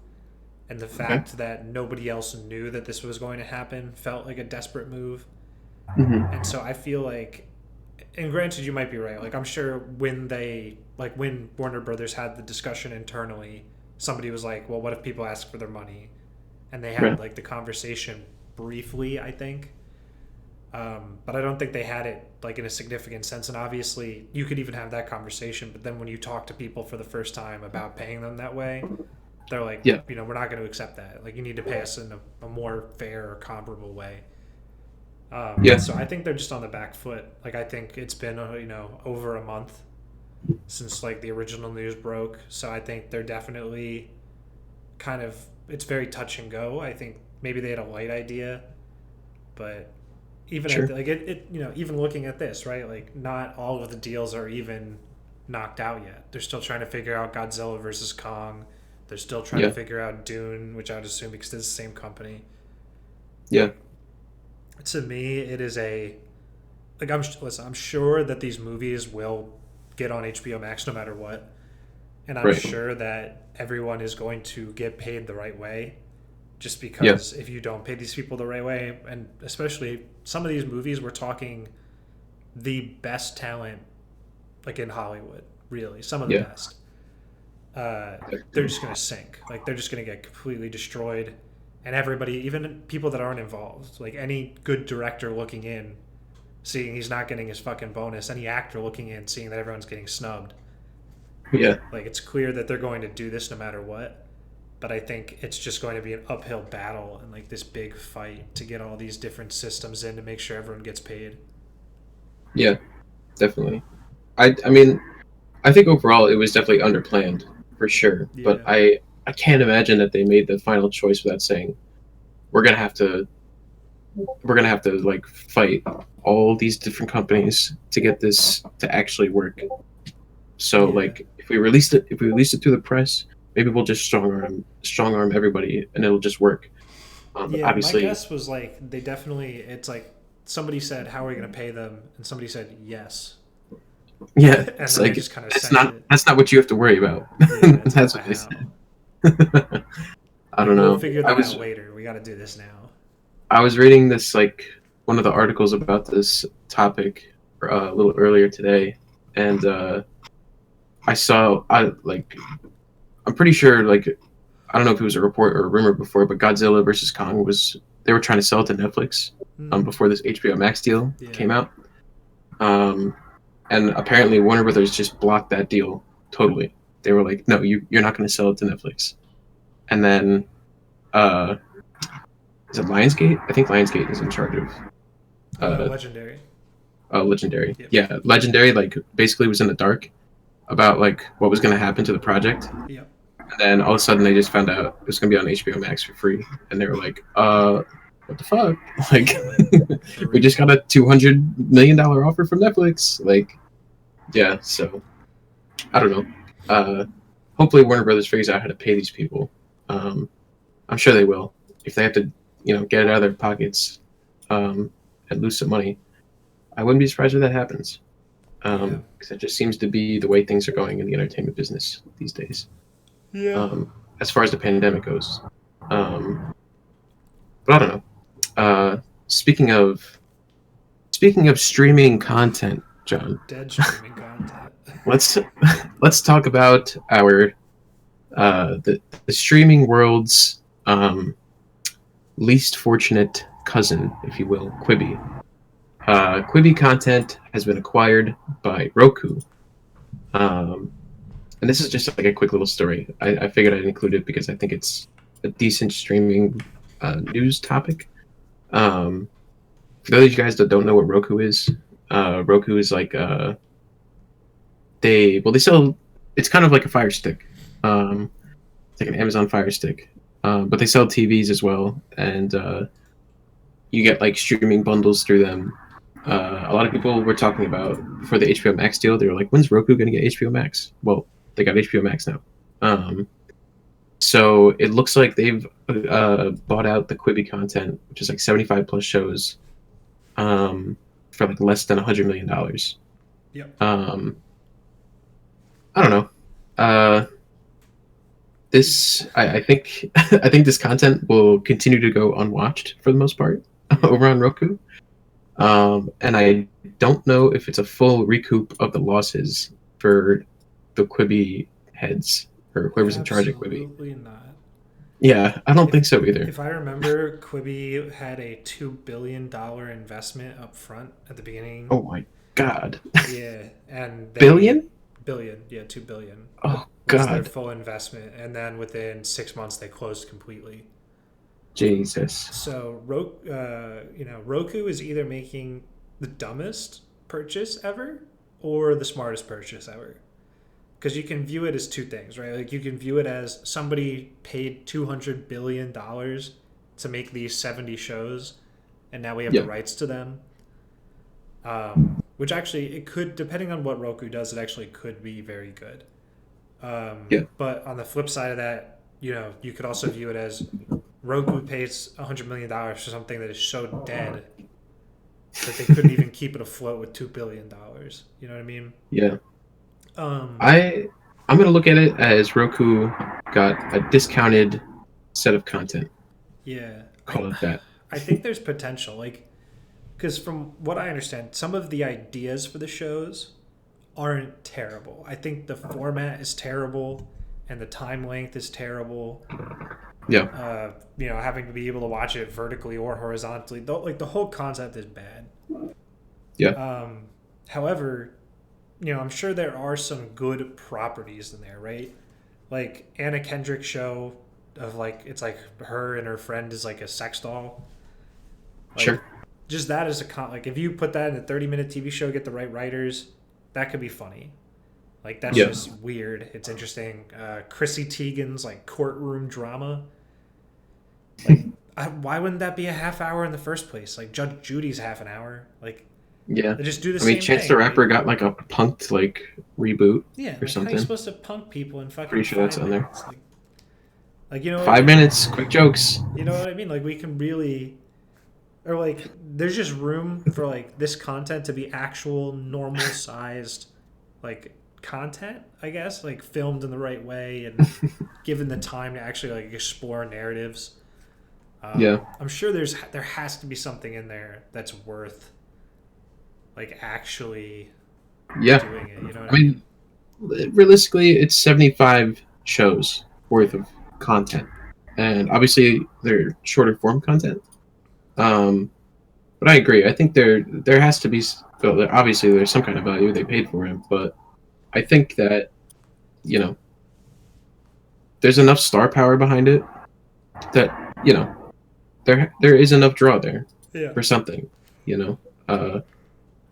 And the fact that nobody else knew that this was going to happen felt like a desperate move. Mm-hmm. And so I feel like, and granted, you might be right. Like, I'm sure when when Warner Brothers had the discussion internally, somebody was like, well, what if people ask for their money? And they had like the conversation briefly, I think. But I don't think they had it like in a significant sense. And obviously you could even have that conversation, but then when you talk to people for the first time about paying them that way, they're like, we're not going to accept that. Like, you need to pay us in a more fair or comparable way. So I think they're just on the back foot. Like, I think it's been, over a month since like the original news broke. So I think they're definitely kind of, it's very touch and go. I think maybe they had a light idea, but even even looking at this, right? Like, not all of the deals are even knocked out yet. They're still trying to figure out Godzilla versus Kong. They're still trying to figure out Dune, which I would assume because it's the same company. Yeah. To me, it is I'm sure that these movies will get on HBO Max no matter what. And I'm sure that everyone is going to get paid the right way. Just because if you don't pay these people the right way, and especially some of these movies, we're talking the best talent like in Hollywood, really. Some of the best. They're just going to sink. Like, they're just going to get completely destroyed. And everybody, even people that aren't involved, like any good director looking in, seeing he's not getting his fucking bonus, any actor looking in, seeing that everyone's getting snubbed, Yeah. Like, it's clear that they're going to do this no matter what. But I think it's just going to be an uphill battle and like this big fight to get all these different systems in to make sure everyone gets paid. Yeah. Definitely. I mean, I think overall it was definitely underplanned for sure. But Yeah. I can't imagine that they made the final choice without saying we're gonna have to like fight all these different companies to get this to actually work. So Yeah. like if we released it through the press, maybe we'll just strong arm everybody and it'll just work. But Yeah, my obviously, guess was like they definitely. It's like somebody said, "How are we going to pay them?" and somebody said, "Yes," yeah, and it's then they like just kind of sent it. that's not what you have to worry about. Yeah, it's about That's the what they said. how. I Like don't we'll know. figure that out later. We got to do this now. I was reading this like one of the articles about this topic a little earlier today, and I'm pretty sure like I don't know if it was a report or a rumor before, but Godzilla versus Kong was they were trying to sell it to Netflix Mm, before this HBO Max deal yeah. came out, um, and apparently Warner Brothers just blocked that deal totally. They were like, "No, you're not going to sell it to Netflix." And then uh, is it Lionsgate? I think Lionsgate is in charge of uh, Legendary. Legendary. Yep. Yeah, Legendary like basically was in the dark about like what was going to happen to the project. Yep. And then all of a sudden they just found out it was gonna be on HBO Max for free, and they were like, what the fuck? Like, For we just real. got a $200 million offer from Netflix. Like, yeah. So I don't know. Hopefully Warner Brothers figures out how to pay these people. Um, I'm sure they will. If they have to, get it out of their pockets, and lose some money, I wouldn't be surprised if that happens. Yeah. Because it just seems to be the way things are going in the entertainment business these days. Yeah. As far as the pandemic goes. Um, but I don't know. Uh, speaking of streaming content, John, Dead streaming content. let's let's talk about our the streaming world's least fortunate cousin, if you will, Quibi. Quibi content has been acquired by Roku. Um, and this is just like a quick little story. I figured I'd include it because I think it's a decent streaming news topic. For those of you guys that don't know what Roku is, Roku is like they sell. It's kind of like a Fire Stick. It's like an Amazon Fire Stick, but they sell TVs as well, and you get like streaming bundles through them. A lot of people were talking about for the HBO Max deal. They were like, "When's Roku going to get HBO Max?" Well, they got HBO Max now. So it looks like they've bought out the Quibi content, which is like 75 plus shows, for like less than $100 million. Yep. I don't know. This I think I think this content will continue to go unwatched for the most part over on Roku. And I don't know if it's a full recoup of the losses for the Quibi heads or whoever's in charge of Quibi. Absolutely not. Yeah, I don't If think so either. if I remember, Quibi had a $2 billion investment up front at the beginning. Oh my god. Yeah, and they Billion? billion, yeah, 2 billion Oh was their god. full investment, and then within 6 months they closed completely. Jesus. So Roku is either making the dumbest purchase ever or the smartest purchase ever. Because you can view it as two things, right? Like you can view it as somebody paid $200 billion to make these 70 shows, and now we have the Yeah. rights to them. Which actually it could, depending on what Roku does, it actually could be very good. Yeah. But on the flip side of that, you could also view it as Roku pays $100 million for something that is so dead that they couldn't even keep it afloat with $2 billion. You know what I mean? Yeah. Um, I'm gonna look at it as Roku got a discounted set of content. yeah, Call it that. I think there's potential, like, because from what I understand, some of the ideas for the shows aren't terrible. I think the format is terrible, and the time length is terrible. Yeah. Having to be able to watch it vertically or horizontally, like the whole concept is bad. Yeah. However, I'm sure there are some good properties in there, right? Like Anna Kendrick show of like it's like her and her friend is like a sex doll. Like Sure. just that as like if you put that in a 30-minute TV show, get the right writers, that could be funny. Like that's Yeah. just weird. It's interesting. Chrissy Teigen's like courtroom drama. Like why wouldn't that be a half hour in the first place? Like Judge Judy's half an hour. Like Yeah. they just do the I mean, same Chance the thing, Rapper right? got like a punked like reboot Yeah, or like how are you something. supposed to punk people in fucking Pretty sure that's five on there. minutes? Like you know what I 5 minutes, quick jokes. you know what I mean? Like we can really or like there's just room for like this content to be actual normal sized like content, I guess, like filmed in the right way and given the time to actually like explore narratives. Yeah. I'm sure there has to be something in there that's worth like actually Yeah. doing it. You know what I I mean? mean, realistically, it's 75 shows worth of content, and obviously they're shorter form content. Um, but I agree. I think there has to be. Well, obviously, there's some kind of value they paid for it, but I think that you know there's enough star power behind it that there is enough draw there Yeah. for something. You know, uh,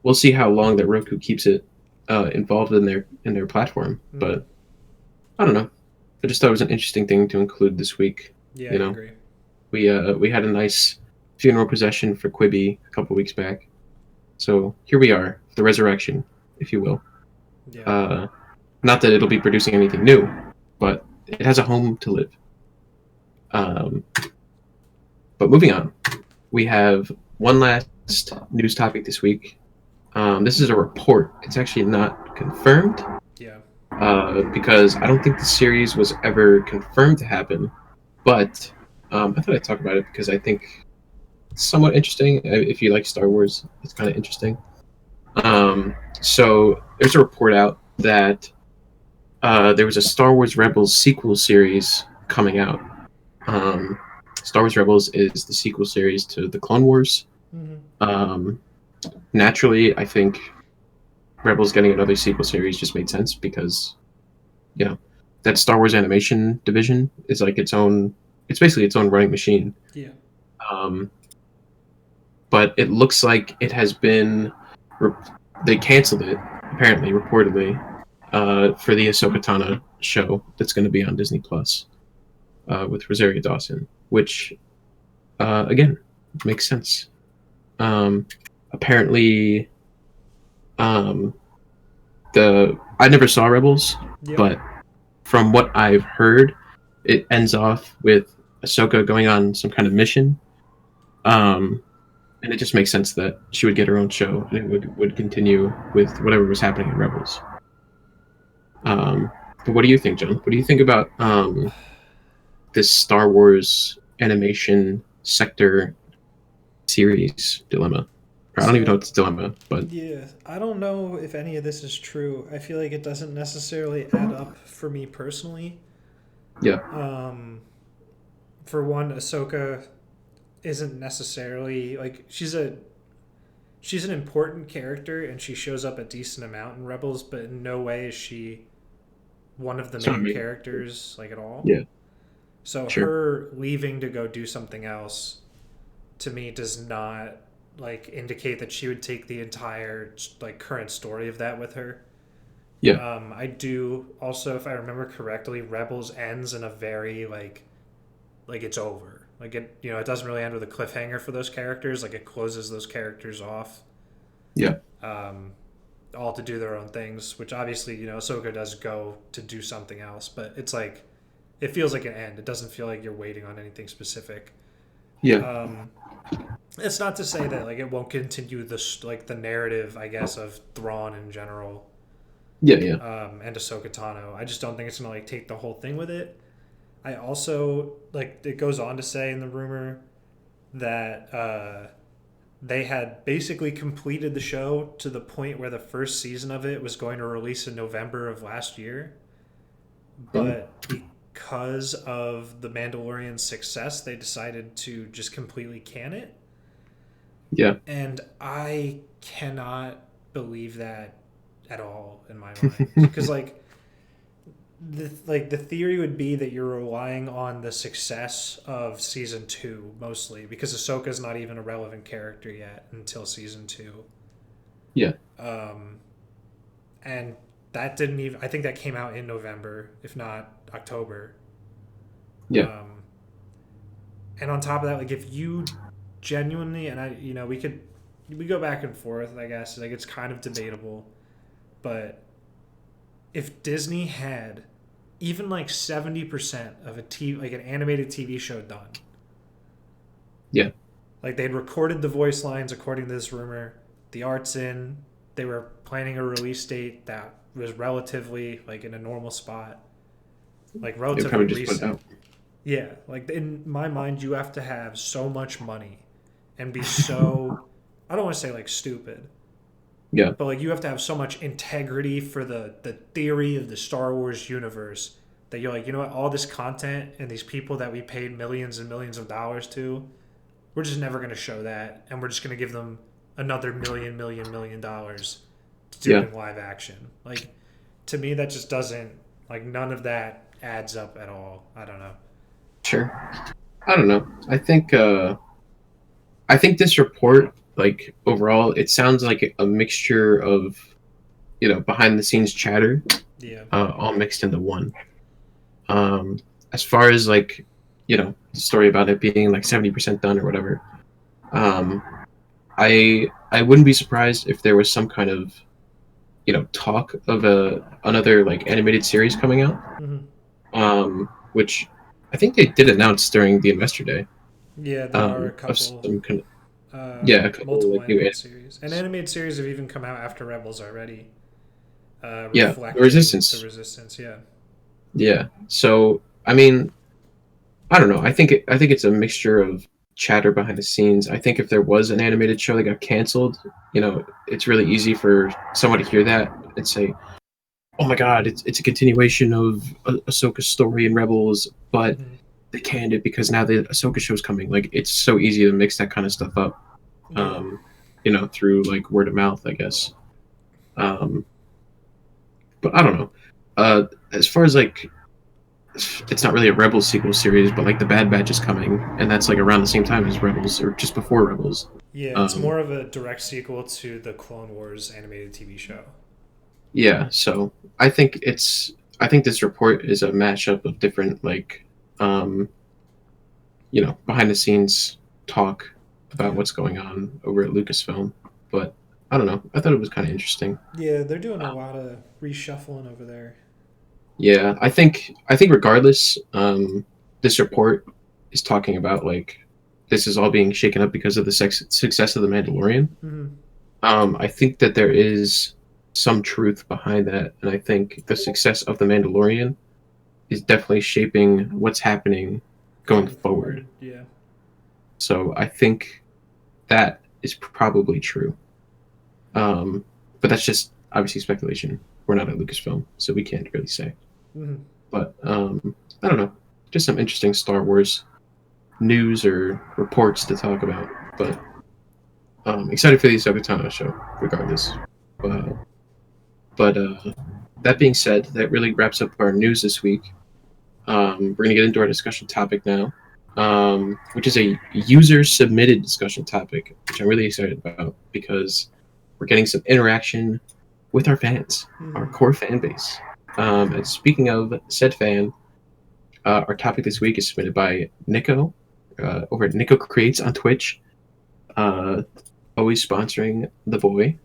we'll see how long that Roku keeps it involved in their platform, Mm. but I don't know. I just thought it was an interesting thing to include this week. Yeah, I You know, agree. we had a nice funeral procession for Quibi a couple weeks back, so here we are, the resurrection, if you will. Yeah. Uh, Not that it'll be producing anything new, but it has a home to live. Um, but moving on, we have one last news topic this week. This is a report. It's actually not confirmed Yeah. because I don't think the series was ever confirmed to happen. But I thought I'd talk about it because I think it's somewhat interesting. If you like Star Wars, it's kind of interesting. So there's a report out that there was a Star Wars Rebels sequel series coming out. Um, Star Wars Rebels is the sequel series to the Clone Wars. Mm-hmm. Um, Naturally, I think Rebels getting another sequel series just made sense because you know that Star Wars animation division is like its own. It's basically its own running machine. Yeah. Um, but it looks like it has been. They canceled it apparently, reportedly, for the Ahsoka Tano show that's going to be on Disney Plus with Rosario Dawson, which again makes sense. Um, Apparently, um, the I never saw Rebels, Yep. but from what I've heard, it ends off with Ahsoka going on some kind of mission. Um, and it just makes sense that she would get her own show and it would continue with whatever was happening in Rebels. But what do you think, John? What do you think about this Star Wars animation sector series dilemma? I don't even know So if it's a dilemma, but yeah, I don't know if any of this is true. I feel like it doesn't necessarily add up for me personally. yeah, Um, for one, Ahsoka isn't necessarily like she's an important character and she shows up a decent amount in Rebels, but in no way is she one of the that's what I main mean. characters like at all. Yeah, So sure. her leaving to go do something else to me does not like indicate that she would take the entire like current story of that with her. Yeah, I do also, if I remember correctly, Rebels ends in a very like it's over. Like it doesn't really end with a cliffhanger for those characters. Like it closes those characters off, yeah, um, all to do their own things. Which obviously, Ahsoka does go to do something else, but it's like it feels like an end. It doesn't feel like you're waiting on anything specific. yeah, Um, it's not to say that like it won't continue this like the narrative, I guess, of Thrawn in general, yeah, yeah. and Ahsoka Tano. I just don't think it's gonna like take the whole thing with it. I also like it goes on to say in the rumor that they had basically completed the show to the point where the first season of it was going to release in November of last year, Oh, but because of the Mandalorian's success, they decided to just completely can it. yeah, And I cannot believe that at all in my mind, because the theory would be that you're relying on the success of season 2 mostly, because Ahsoka's not even a relevant character yet until season 2. Yeah. And that didn't even, I think that came out in November, if not October. Yeah. And on top of that, like, if you genuinely, and we go back and forth, I guess, like, it's kind of debatable, but if Disney had even like 70% of like an animated TV show done, Yeah. like, they'd recorded the voice lines according to this rumor, the art's in, they were planning a release date that was relatively like in a normal spot, like relatively recent. Yeah, like, in my mind, you have to have so much money and be so, I don't want to say like stupid, Yeah. but like, you have to have so much integrity for the theory of the Star Wars universe that you're like, you know what, all this content and these people that we paid millions and millions of dollars to, we're just never going to show that, and we're just going to give them another million dollars to do it in live action. Like, to me, that just doesn't, like, none of that adds up at all. I don't know. Sure. I don't know. I think this report, like, overall, it sounds like a mixture of, behind the scenes chatter, all mixed into one. As far as, like, the story about it being like 70% done or whatever, I wouldn't be surprised if there was some kind of, talk of another like animated series coming out. Which I think they did announce during the Investor Day. Yeah, there are a couple. A couple multiple like animated series. And animated series have even come out after Rebels already. The Resistance. The Resistance, yeah. Yeah. So I mean, I don't know. I think it's a mixture of chatter behind the scenes. I think if there was an animated show that got canceled, it's really easy for someone to hear that and say, "Oh my God, it's a continuation of Ahsoka's story in Rebels," but they canned it because now the Ahsoka show's coming. Like, it's so easy to mix that kind of stuff up, through like word of mouth, I guess. But I don't know. As far as like, it's not really a Rebels sequel series, but like the Bad Batch is coming, and that's like around the same time as Rebels, or just before Rebels. Yeah, it's more of a direct sequel to the Clone Wars animated TV show. Yeah, so I think this report is a mashup of different, like, behind the scenes talk about what's going on over at Lucasfilm. But I don't know. I thought it was kind of interesting. Yeah, they're doing a lot of reshuffling over there. Yeah, I think regardless, this report is talking about, like, this is all being shaken up because of the success of The Mandalorian. I think that there is some truth behind that, and I think the success of The Mandalorian is definitely shaping what's happening going forward. Yeah. So I think that is probably true. But that's just obviously speculation. We're not at Lucasfilm, so we can't really say. But I don't know. Just some interesting Star Wars news or reports to talk about. But excited for the Ahsoka Tano show, regardless. But that being said, that really wraps up our news this week. We're going to get into our discussion topic now, which is a user-submitted discussion topic, which I'm really excited about because we're getting some interaction with our fans, our core fan base. And speaking of said fan, our topic this week is submitted by Nico over at Nico Creates on Twitch, always sponsoring the boy.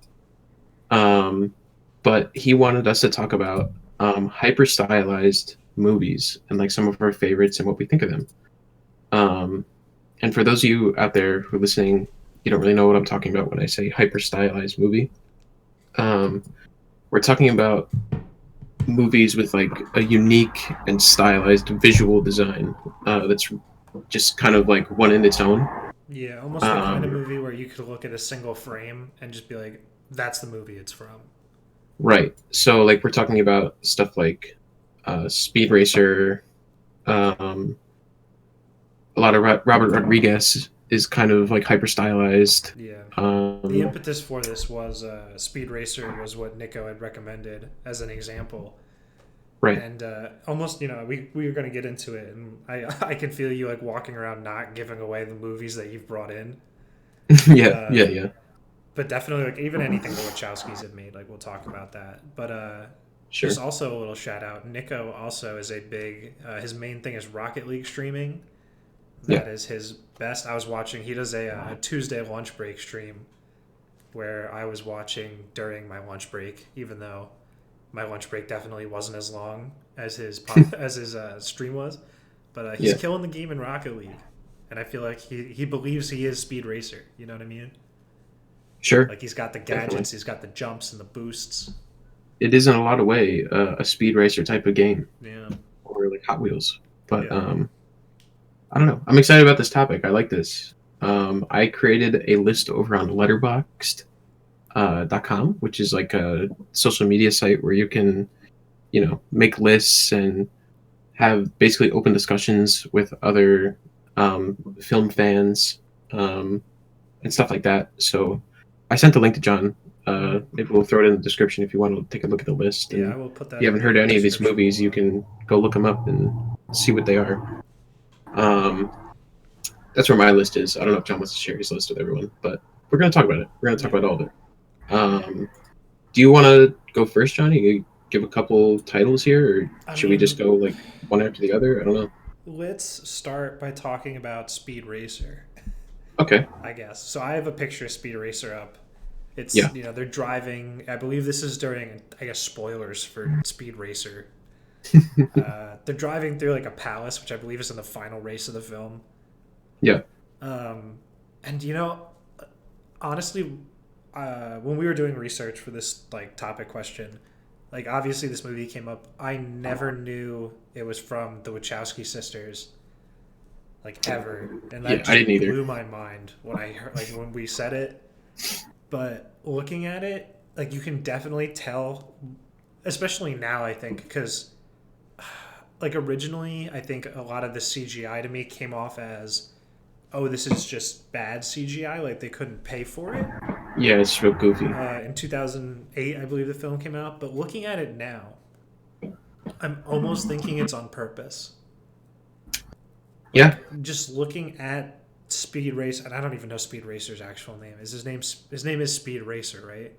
But he wanted us to talk about hyper stylized movies and like some of our favorites and what we think of them. And for those of you out there who are listening, you don't really know what I'm talking about when I say hyper stylized movie. We're talking about movies with like a unique and stylized visual design that's just kind of like one in its own. Yeah, almost the kind of movie where you could look at a single frame and just be like, that's the movie it's from. Right. So like we're talking about stuff like Speed Racer, a lot of Robert Rodriguez is kind of like hyper stylized. Yeah. The Um, impetus for this was Speed Racer was what Nico had recommended as an example. right. And almost, we were going to get into it, and I can feel you like walking around not giving away the movies that you've brought in. Yeah, yeah, Uh, yeah. but definitely, like, even anything the Wachowskis have made, like, we'll talk about that. But just Sure. also a little shout out. Nico also is a big, his main thing is Rocket League streaming. Yeah. That is his best. I was watching, he does a Tuesday lunch break stream where I was watching during my lunch break, even though my lunch break definitely wasn't as long as his stream was. But he's Yeah. killing the game in Rocket League, and I feel like he believes he is Speed Racer. You know what I mean? Sure. Like he's got the Definitely. gadgets, he's got the jumps and the boosts. It is in a lot of way a speed racer type of game, Yeah, or like Hot Wheels. But yeah. I don't know. I'm excited about this topic. I like this. I created a list over on Letterboxd .com, which is like a social media site where you can, make lists and have basically open discussions with other film fans and stuff like that. So I sent the link to John. Mm-hmm. Maybe we'll throw it in the description if you want to take a look at the list. Yeah, And I will put if that you in haven't heard the of any of these description movies, you below. can go look them up and see what they are. Um, that's where my list is. I don't know if John wants to share his list with everyone, but we're going to talk about it. We're going to talk Yeah. about all of it. Um, do you want to go first, Johnny? You give a couple titles here, or I should we just mean, go like one after the other? I don't know. let's start by talking about Speed Racer, Okay. I guess. So I have a picture of Speed Racer up. It's, Yeah. they're driving. I believe this is during, I guess, spoilers for Speed Racer. They're driving through like a palace, which I believe is in the final race of the film. Yeah. Um, and honestly, when we were doing research for this like topic question, like obviously this movie came up. I never knew it was from the Wachowski sisters, like ever, and Yeah. that I just didn't either. blew my mind when I heard, like when we said it. But looking at it, like you can definitely tell, especially now. I think because like originally, I think a lot of the CGI to me came off as, oh, this is just bad CGI. Like they couldn't pay for it. Yeah, it's real goofy. In 2008, I believe the film came out. But looking at it now, I'm almost thinking it's on purpose. Yeah. Like just looking at Speed Race, and I don't even know Speed Racer's actual name. Is his name is Speed Racer, right?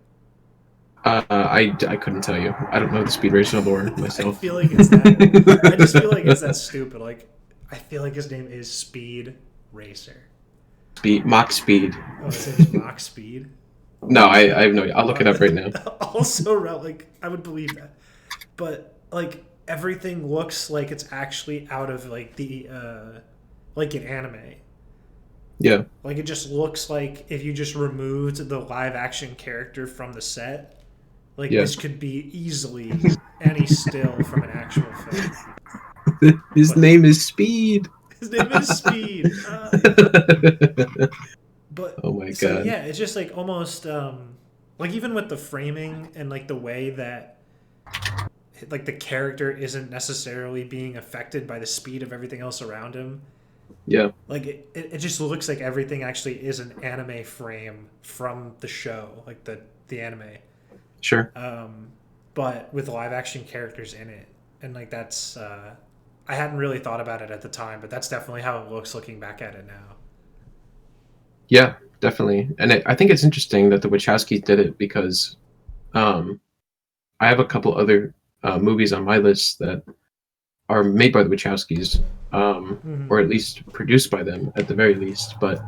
I couldn't tell you. I don't know the Speed Racer lore I myself. feel like it's that. I just feel like it's that stupid. Like I feel like his name is Speed Racer. Speed, Mach Speed. Oh, his name is Mach Speed. No, I have no. I'll look it up right now. Also, like I would believe that, but like everything looks like it's actually out of like the like an anime. Yeah. Like it just looks like if you just removed the live action character from the set, like Yeah. this could be easily any still from an actual film. His But name is Speed. his name is Speed. But Oh my so god. yeah, it's just like almost like even with the framing and like the way that like the character isn't necessarily being affected by the speed of everything else around him. Yeah. Like it just looks like everything actually is an anime frame from the show, like the anime. Sure. But with live action characters in it, and like that's I hadn't really thought about it at the time, but that's definitely how it looks looking back at it now. Yeah, definitely. And I think it's interesting that the Wachowskis did it because um, I have a couple other movies on my list that are made by the Wachowskis, Mm-hmm. or at least produced by them at the very least. But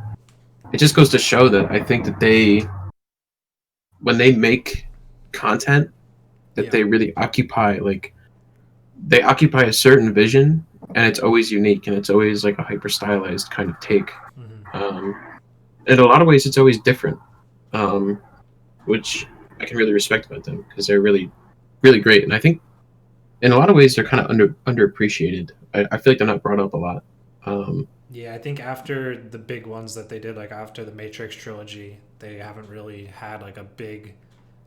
it just goes to show that I think that when they make content, that Yeah. they really occupy they occupy a certain vision, and it's always unique, and it's always like a hyper stylized kind of take. Mm-hmm. Um, in a lot of ways, it's always different, um, which I can really respect about them because they're really, really great. And I think in a lot of ways they're kind of underappreciated. I feel like they're not brought up a lot. Um, Yeah, I think after the big ones that they did, like after the Matrix trilogy, they haven't really had like a big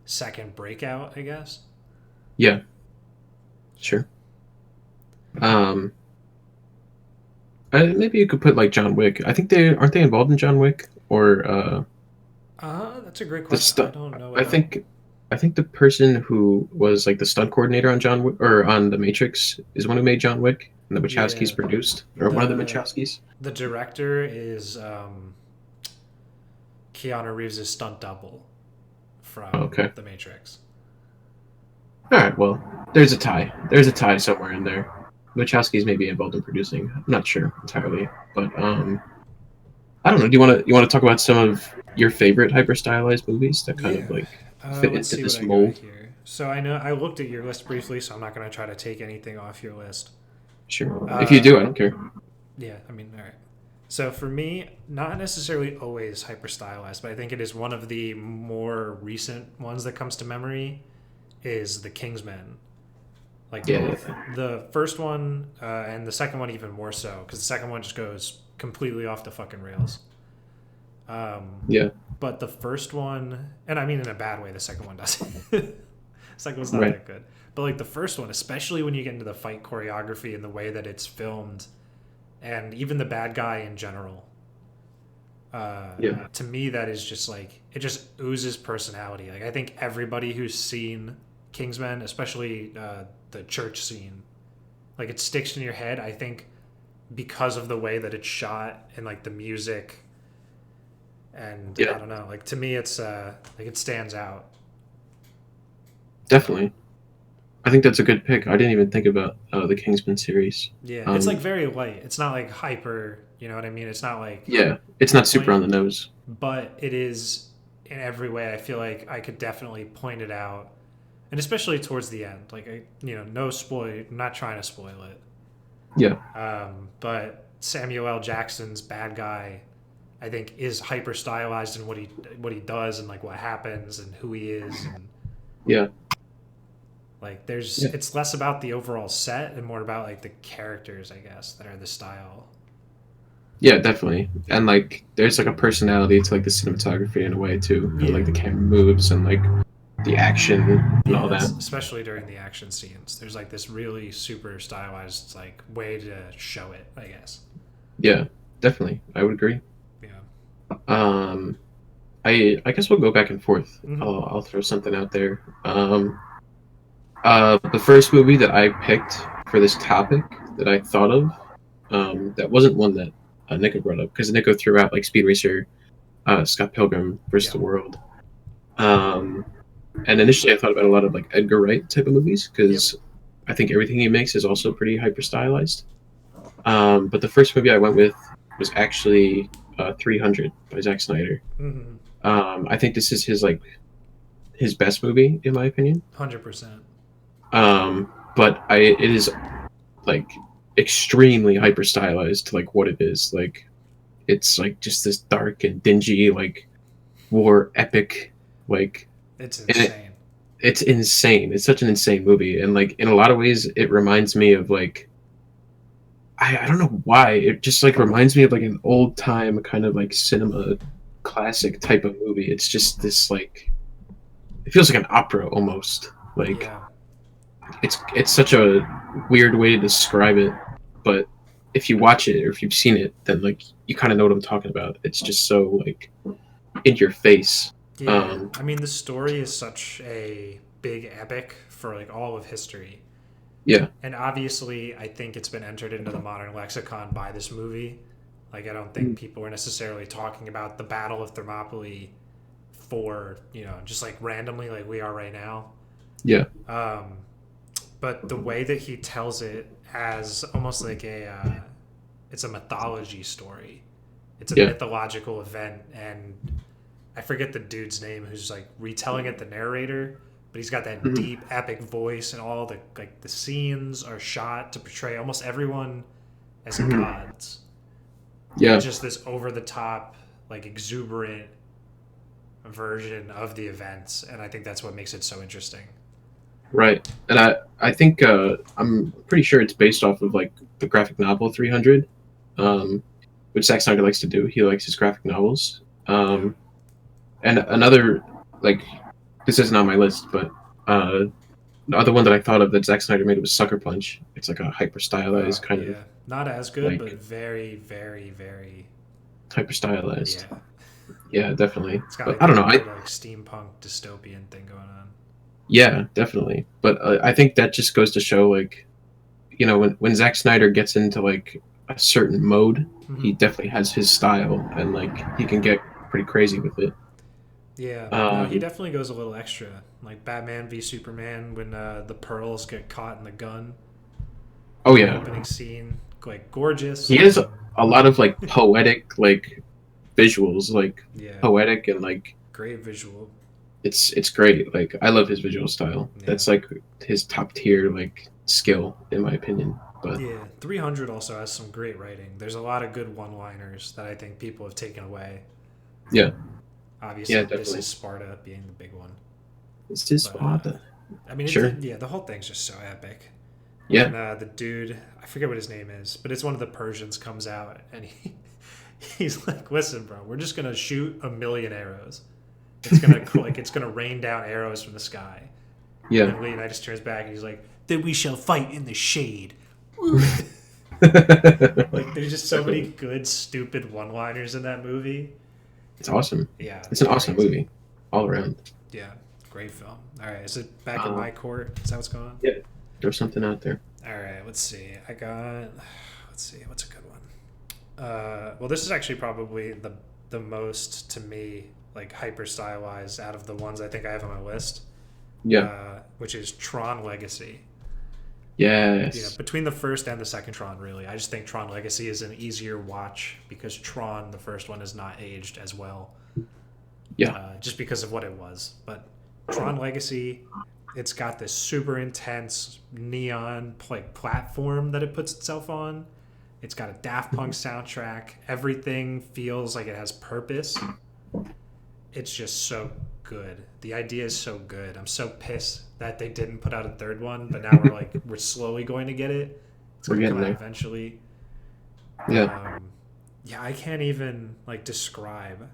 second breakout, I guess. yeah, sure. Um, Maybe you could put like John Wick. I think they aren't they involved in John Wick or That's a great the question. I stunt. don't know I enough. think I think the person who was like the stunt coordinator on John Wick or on The Matrix is the one who made John Wick, and the Yeah, Wachowskis produced, or one of the the Wachowskis. the director is Keanu Reeves' stunt double Oh, from okay. The Matrix. All right. Well, there's a tie. There's a tie somewhere in there. Wachowskis may be involved in producing. I'm not sure entirely, but I don't know. Do you want to talk about some of your favorite hyper stylized movies that kind of Yeah. like fit Let's into see what this I got mold? here. So I know I looked at your list briefly, so I'm not going to try to take anything off your list. Sure. If you Uh, do, I don't care. yeah, I mean, all right. So for me, not necessarily always hyper stylized, but I think it is one of the more recent ones that comes to memory is the Kingsman. Like Yeah, both yeah, the first one and the second one even more so, because the second one just goes completely off the fucking rails. yeah. But the first one, and I mean in a bad way, the second one does. The second one's not Right. that good. But like the first one, especially when you get into the fight choreography and the way that it's filmed, and even the bad guy in general, Yeah. to me that is just like it just oozes personality. Like I think everybody who's seen Kingsman, especially the church scene, like it sticks in your head. I think because of the way that it's shot and like the music, and I Yeah. don't know, like to me it's like it stands out. So Definitely. I think that's a good pick. I didn't even think about the Kingsman series. yeah, it's like Um, very light. It's not like hyper. You know what I mean? It's not like yeah, it's to the not super point, on the nose. but it is in every way. I feel like I could definitely point it out, and especially towards the end. Like no spoil. I'm not trying to spoil it. Yeah. But Samuel L. Jackson's bad guy, I think, is hyper stylized in what he does and like what happens and who he is, and Yeah. like there's Yeah. it's less about the overall set and more about like the characters, I guess, that are the style. Yeah, definitely. And like there's like a personality to like the cinematography in a way too. How like Yeah, the camera moves and like the action and yeah, all that. especially during the action scenes. There's like this really super stylized like way to show it, I guess. Yeah, definitely. I would agree. Yeah. Um I guess we'll go back and forth. Mm-hmm. I'll throw something out there. The first movie that I picked for this topic that I thought of, that wasn't one that Nico brought up because Nico threw out like Speed Racer, Scott Pilgrim versus Yeah. the World. Um, and initially I thought about a lot of like Edgar Wright type of movies Yep. because I think everything he makes is also pretty hyper stylized. But the first movie I went with was actually 300 by Zack Snyder. Mm-hmm. I think this is his best movie in my opinion. 100%. But it is like extremely hyper stylized to like what it is. Like it's like just this dark and dingy like war epic. Like It's and insane. it's insane. It's such an insane movie, and like in a lot of ways, it reminds me of like I don't know why it just like reminds me of like an old time kind of like cinema classic type of movie. It's just this like it feels like an opera almost. Like Yeah. it's such a weird way to describe it, but if you watch it or if you've seen it, then like you kind of know what I'm talking about. It's just so like in your face. Yeah. Um, I mean, the story is such a big epic for like all of history. yeah, And obviously, I think it's been entered into the modern lexicon by this movie. Like, I don't think people are necessarily talking about the Battle of Thermopylae for, just like randomly, like we are right now. yeah, Um, but the way that he tells it as almost like it's a mythology story. It's a yeah, mythological event, and I forget the dude's name who's like retelling it, the narrator, but he's got that mhm, deep epic voice, and all the scenes are shot to portray almost everyone as mhm, gods, and yeah, just this over the top like exuberant version of the events, and I think that's what makes it so interesting. right. And I think I'm pretty sure it's based off of like the graphic novel 300, um, which Zack Snyder likes to do. He likes his graphic novels. Yeah. And another like this isn't on my list, but uh, the other one that I thought of that Zack Snyder made was Sucker Punch. It's like a hyper stylized kind of Yeah, not as good, but like very, very, very. hyper stylized. Yeah, Yeah, definitely. it's got But like I don't that know. weird like steampunk dystopian thing going on. Yeah, definitely. But I think that just goes to show, like, when Zack Snyder gets into like a certain mode, he Hmm. definitely has his style, and like he can get pretty crazy with it. Yeah, no, he Um, definitely goes a little extra. Like Batman v Superman when the pearls get caught in the gun oh in the yeah, opening scene, like gorgeous. he has a lot of like poetic like visuals, like Yeah, poetic and like great visual. it's great. Like I love his visual style. Yeah, That's like his top tier like skill in my opinion. But yeah. 300 also has some great writing. There's a lot of good one-liners that I think people have taken away. yeah, yeah, Obviously, this is definitely. Sparta being the big one, It's his but father. I mean, Sure. yeah, the whole thing's just so epic. Yeah. When the dude, I forget what his name is, but it's one of the Persians comes out and he's like, "Listen, bro, we're just gonna shoot a million arrows. It's gonna like it's gonna rain down arrows from the sky." And Yeah. then Leonidas turns back and he's like, "Then we shall fight in the shade." Like, there's just so many Definitely. good, stupid one-liners in that movie. It's awesome. Yeah, It's it's an awesome crazy. movie all around. Yeah, great film. All right, is it back in Uh, my court? Is that what's going on? yeah. There's something out there. All right, let's see. Let's see, what's a good one? Well, this is actually probably the most to me like hyper stylized out of the ones I think I have on my list, Yeah. which is Tron Legacy. You know, Yes. between the first and the second Tron, really, I just think Tron Legacy is an easier watch because Tron, the first one, is not aged as well, Yeah. just because of what it was. But Tron Legacy, it's got this super intense neon like platform that it puts itself on. It's got a Daft Punk soundtrack. Everything feels like it has purpose. It's just so good. The idea is so good. I'm so pissed that they didn't put out a third one, but now we're slowly going to get it. It's We're going to getting come out there. eventually. Yeah. Yeah, I can't even like describe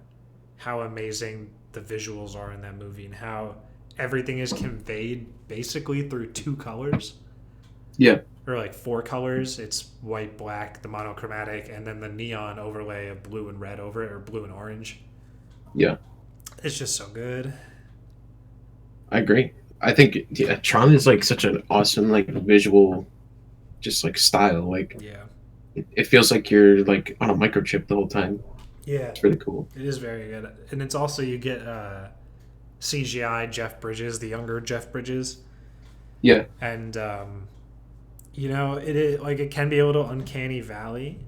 how amazing the visuals are in that movie and how everything is conveyed basically through two colors Yeah. or like four colors. It's white, black, the monochromatic, and then the neon overlay of blue and red over it, or blue and orange. Yeah. It's just so good. I agree. I think Tron is like such an awesome like visual, just like style. Like Yeah. it feels like you're like on a microchip the whole time. Yeah. It's really cool. It is very good. And it's also, you get CGI Jeff Bridges, the younger Jeff Bridges. Yeah. And, you know, like it can be a little uncanny valley.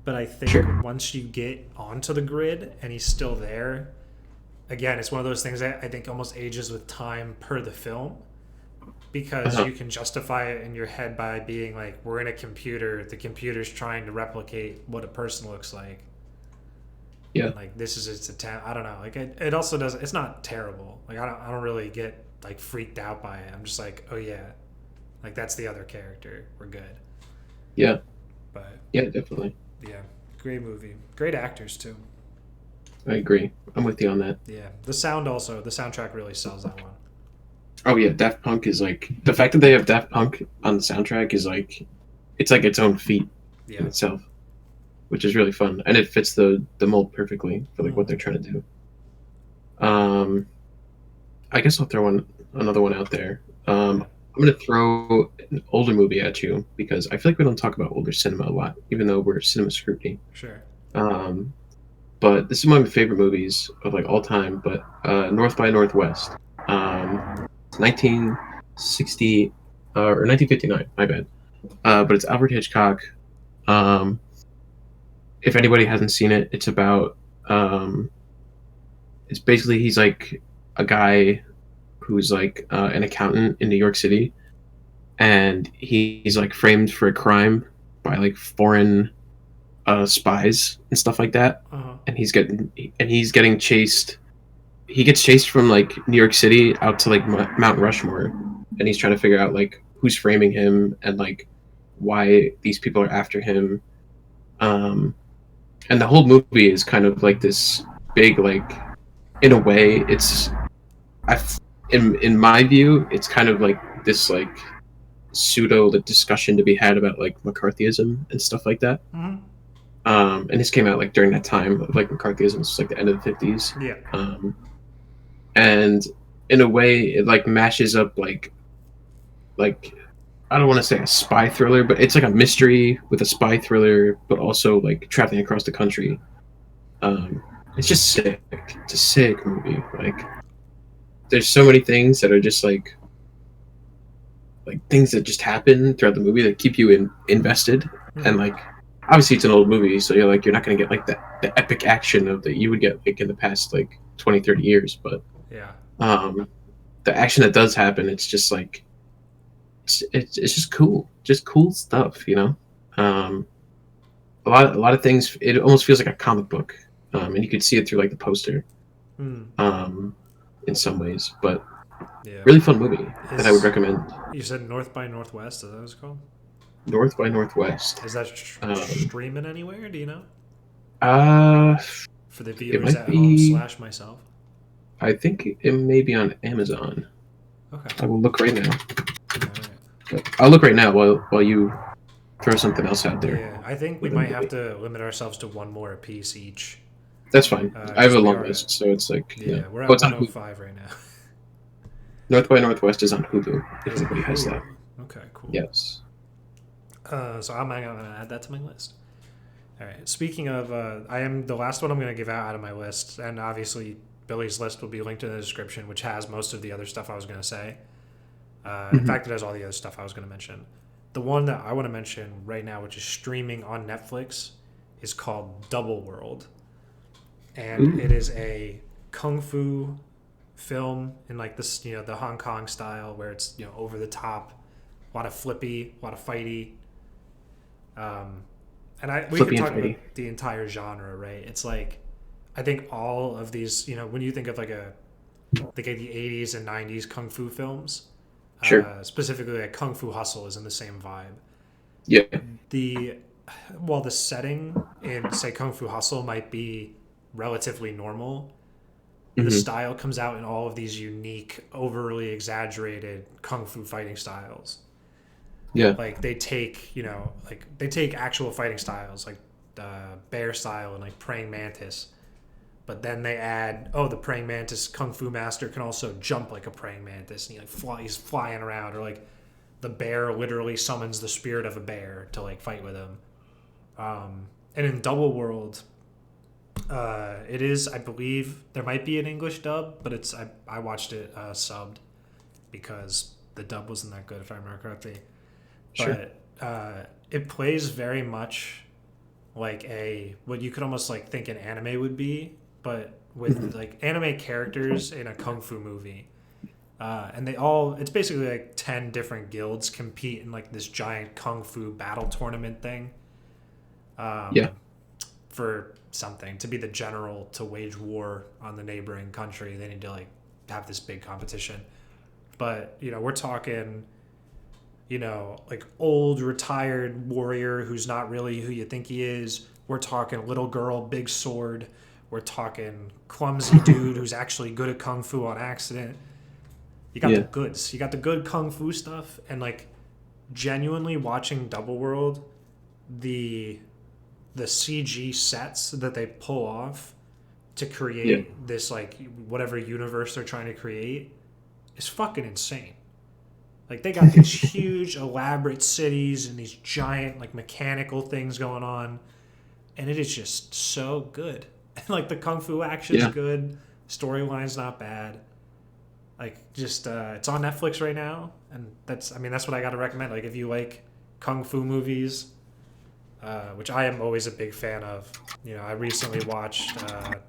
But I think Sure. once you get onto the grid and he's still there, again, it's one of those things that I think almost ages with time per the film, because Uh-huh. you can justify it in your head by being like, we're in a computer, the computer's trying to replicate what a person looks like. Yeah. And like this is its attempt. I don't know. Like it also does. It's not terrible. Like I don't really get like freaked out by it. I'm just like, oh yeah, like that's the other character. We're good. Yeah. But Yeah. Definitely. yeah, great movie. Great actors too. I agree. I'm with you on that. Yeah, the soundtrack really sells that one. Oh yeah, Daft Punk is like the fact that they have Daft Punk on the soundtrack is like it's like its own feat in Yeah. itself, which is really fun, and it fits the mold perfectly for like what they're trying to do. I guess I'll throw another one out there. I'm gonna throw an older movie at you because I feel like we don't talk about older cinema a lot, even though we're cinema scrutiny. Sure. Um, but this is one of my favorite movies of like all time. But North by Northwest, 1960 or 1959. My bad. But it's Alfred Hitchcock. Um, if anybody hasn't seen it, it's about it's basically he's like a guy who's like an accountant in New York City, and he's like framed for a crime by like foreign spies and stuff like that, Uh-huh. and he's getting chased. He gets chased from like New York City out to like Mount Rushmore, and he's trying to figure out like who's framing him and like why these people are after him. And the whole movie is kind of like this big like, in a way, it's I in my view, it's kind of like this like pseudo discussion to be had about like McCarthyism and stuff like that. Mm-hmm. And this came out like during that time of like McCarthyism, it's like the end of the 50s. Yeah. And in a way, it like mashes up like I don't want to say a spy thriller, but it's like a mystery with a spy thriller, but also like traveling across the country. It's just sick. It's a sick movie. Like, there's so many things that are just like things that just happen throughout the movie that keep you invested. And like, obviously, it's an old movie, so you're not gonna get like the epic action of that you would get like in the past like 20, 30 years. But Yeah. the action that does happen, it's just like it's just cool stuff, you know. A lot of things. It almost feels like a comic book, and you could see it through like the poster, in some ways. But Yeah. really fun movie that I would recommend. You said North by Northwest. Is that what it's called? North by Northwest. Is that streaming anywhere? Do you know? For the viewers at home / myself. I think it may be on Amazon. Okay. I will look right now. Right. I'll look right now while you throw something else out there. Yeah, I think we might have to limit ourselves to one more apiece each. That's fine. I have a long list, so it's like we're at 105 right now. North by Northwest is on Hulu. If anybody has that. Okay, cool. Yes. So I'm gonna add that to my list. All right. Speaking of, I am the last one I'm gonna give out of my list, and obviously Billy's list will be linked in the description, which has most of the other stuff I was gonna say. In fact, it has all the other stuff I was gonna mention. The one that I want to mention right now, which is streaming on Netflix, is called Double World, and it is a kung fu film in like this, the Hong Kong style, where it's over the top, a lot of flippy, a lot of fighty. And we can talk about the entire genre, right? It's like, I think all of these, when you think of like the 80s and 90s kung fu films, sure. Specifically like Kung Fu Hustle is in the same vibe. Yeah. The setting in say Kung Fu Hustle might be relatively normal, the style comes out in all of these unique, overly exaggerated kung fu fighting styles. Yeah. Like they take actual fighting styles like bear style and like praying mantis, but then they add, the praying mantis kung fu master can also jump like a praying mantis, and he's flying around, or like the bear literally summons the spirit of a bear to like fight with him. And in Double World, it is, I believe there might be an English dub, but I watched it subbed because the dub wasn't that good, if I remember correctly. Sure. But it plays very much like what you could almost like think an anime would be, but with like anime characters in a kung fu movie. And it's basically like 10 different guilds compete in like this giant kung fu battle tournament thing. For something, to be the general to wage war on the neighboring country, they need to like have this big competition. But we're talking like old retired warrior who's not really who you think he is. We're talking little girl, big sword. We're talking clumsy dude who's actually good at kung fu on accident. You got the goods. You got the good kung fu stuff, and like genuinely watching Double World, the CG sets that they pull off to create this like whatever universe they're trying to create is fucking insane. Like they got these huge elaborate cities and these giant like mechanical things going on, and it is just so good. And like the kung fu action's good, storyline's not bad. Like just it's on Netflix right now, and that's what I got to recommend. Like if you like kung fu movies, which I am always a big fan of. I recently watched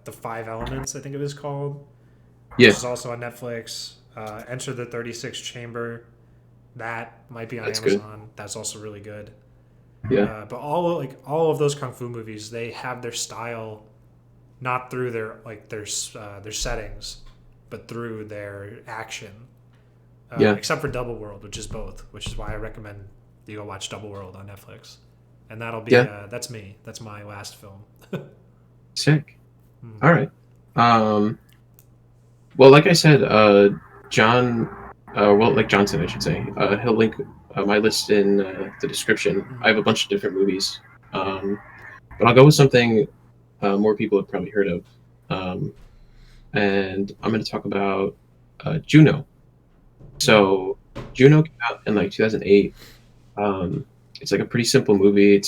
The Five Elements, I think it was called, which is also on Netflix. Enter the 36th Chamber, that might be on Amazon. Good. That's also really good. Yeah. But all of those kung fu movies, they have their style not through their settings, but through their action. Except for Double World, which is both, which is why I recommend you go watch Double World on Netflix. And that'll be that's me. That's my last film. Sick. All right. Well, like I said, John well, like Johnson, I should say. He'll link my list in the description. I have a bunch of different movies, but I'll go with something more people have probably heard of. And I'm going to talk about Juno. So Juno came out in like 2008. It's like a pretty simple movie. It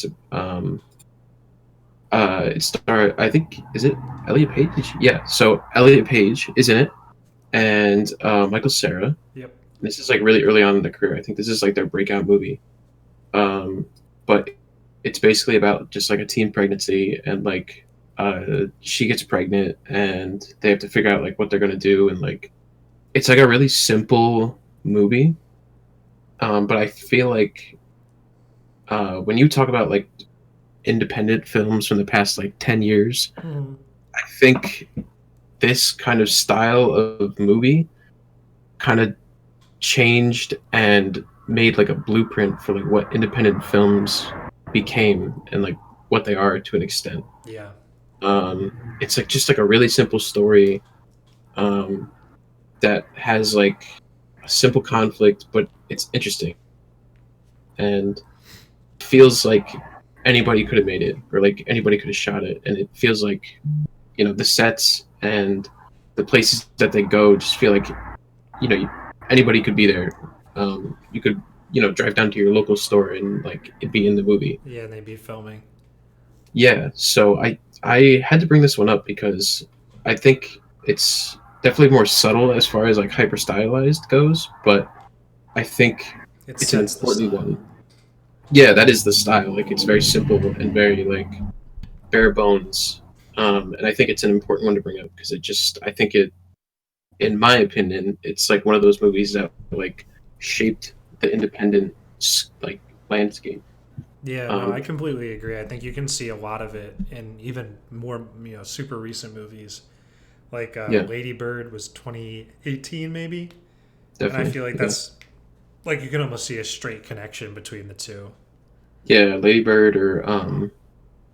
starred, I think, is it Elliot Page? Yeah. So Elliot Page is in it, and Michael Cera. Yep. This is like really early on in their career. I think this is like their breakout movie. But it's basically about just like a teen pregnancy, and like she gets pregnant and they have to figure out like what they're gonna do, and like it's like a really simple movie. But I feel like when you talk about like independent films from the past like 10 years, I think this kind of style of movie kind of changed and made like a blueprint for like what independent films became and like what they are to an extent. Yeah. It's like just like a really simple story that has like a simple conflict, but it's interesting and feels like anybody could have made it, or like anybody could have shot it, and it feels like, you know, the sets and the places that they go just feel like, you know, anybody could be there. You could, you know, drive down to your local store and like it'd be in the movie. Yeah, and they'd be filming. Yeah, so I had to bring this one up because I think it's definitely more subtle as far as like hyper stylized goes, but I think it's an important one. Yeah, that is the style. Like it's very simple and very like bare bones. And I think it's an important one to bring up because I think it, in my opinion, it's like one of those movies that like shaped the independent like landscape. Yeah, no, I completely agree. I think you can see a lot of it in even more, super recent movies. Like Lady Bird was 2018, maybe. Definitely. And I feel like that's like you can almost see a straight connection between the two. Yeah, Lady Bird, or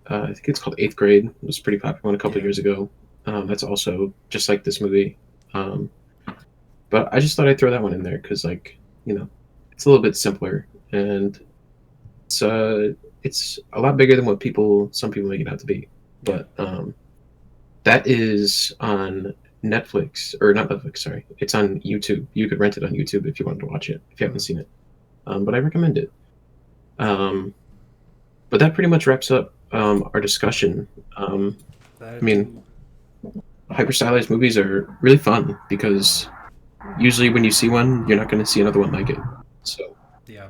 I think it's called Eighth Grade. It was a pretty popular one a couple of years ago. That's also just like this movie. But I just thought I'd throw that one in there because, like, you know, it's a little bit simpler and it's a lot bigger than what some people make it out to be. But that is on Netflix, or not Netflix, sorry. It's on YouTube. You could rent it on YouTube if you wanted to watch it, if you haven't seen it. But I recommend it. But that pretty much wraps up our discussion. I mean, hyper stylized movies are really fun because usually when you see one, you're not going to see another one like it. So, yeah.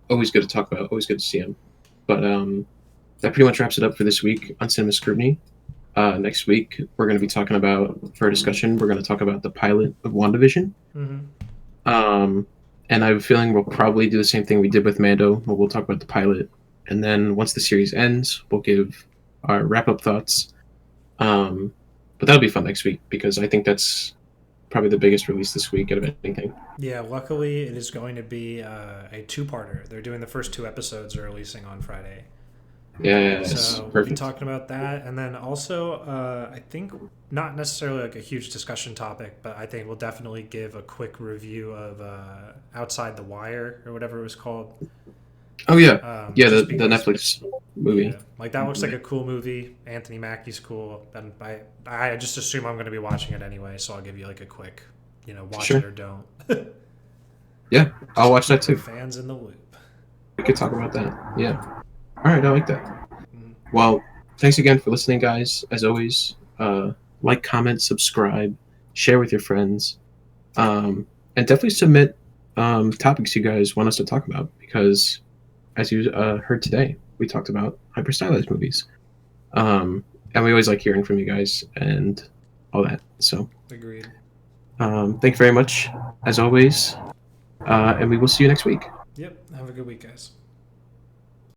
Always good to talk about, always good to see them. But that pretty much wraps it up for this week on Cinema Scrutiny. Next week, we're going to be talking about, for our discussion, we're going to talk about the pilot of WandaVision. And I have a feeling we'll probably do the same thing we did with Mando, where we'll talk about the pilot. And then once the series ends, we'll give our wrap-up thoughts. But that'll be fun next week because I think that's probably the biggest release this week out of anything. Yeah, luckily it is going to be a two-parter. They're doing the first 2 episodes are releasing on Friday. Yes, so we'll be talking about that, and then also I think not necessarily like a huge discussion topic, but I think we'll definitely give a quick review of Outside the Wire or whatever it was called. Oh yeah, the Netflix movie. Yeah, like that looks like a cool movie. Anthony Mackie's cool, and I just assume I'm going to be watching it anyway, so I'll give you like a quick, watch it or don't. Yeah, I'll watch that too. Fans in the loop. We could talk about that. Yeah. All right, I like that. Well, thanks again for listening, guys. As always, like, comment, subscribe, share with your friends, and definitely submit topics you guys want us to talk about because, as you heard today, we talked about hyper stylized movies, and we always like hearing from you guys and all that. So, agreed. Thank you very much, as always, and we will see you next week. Yep. Have a good week, guys.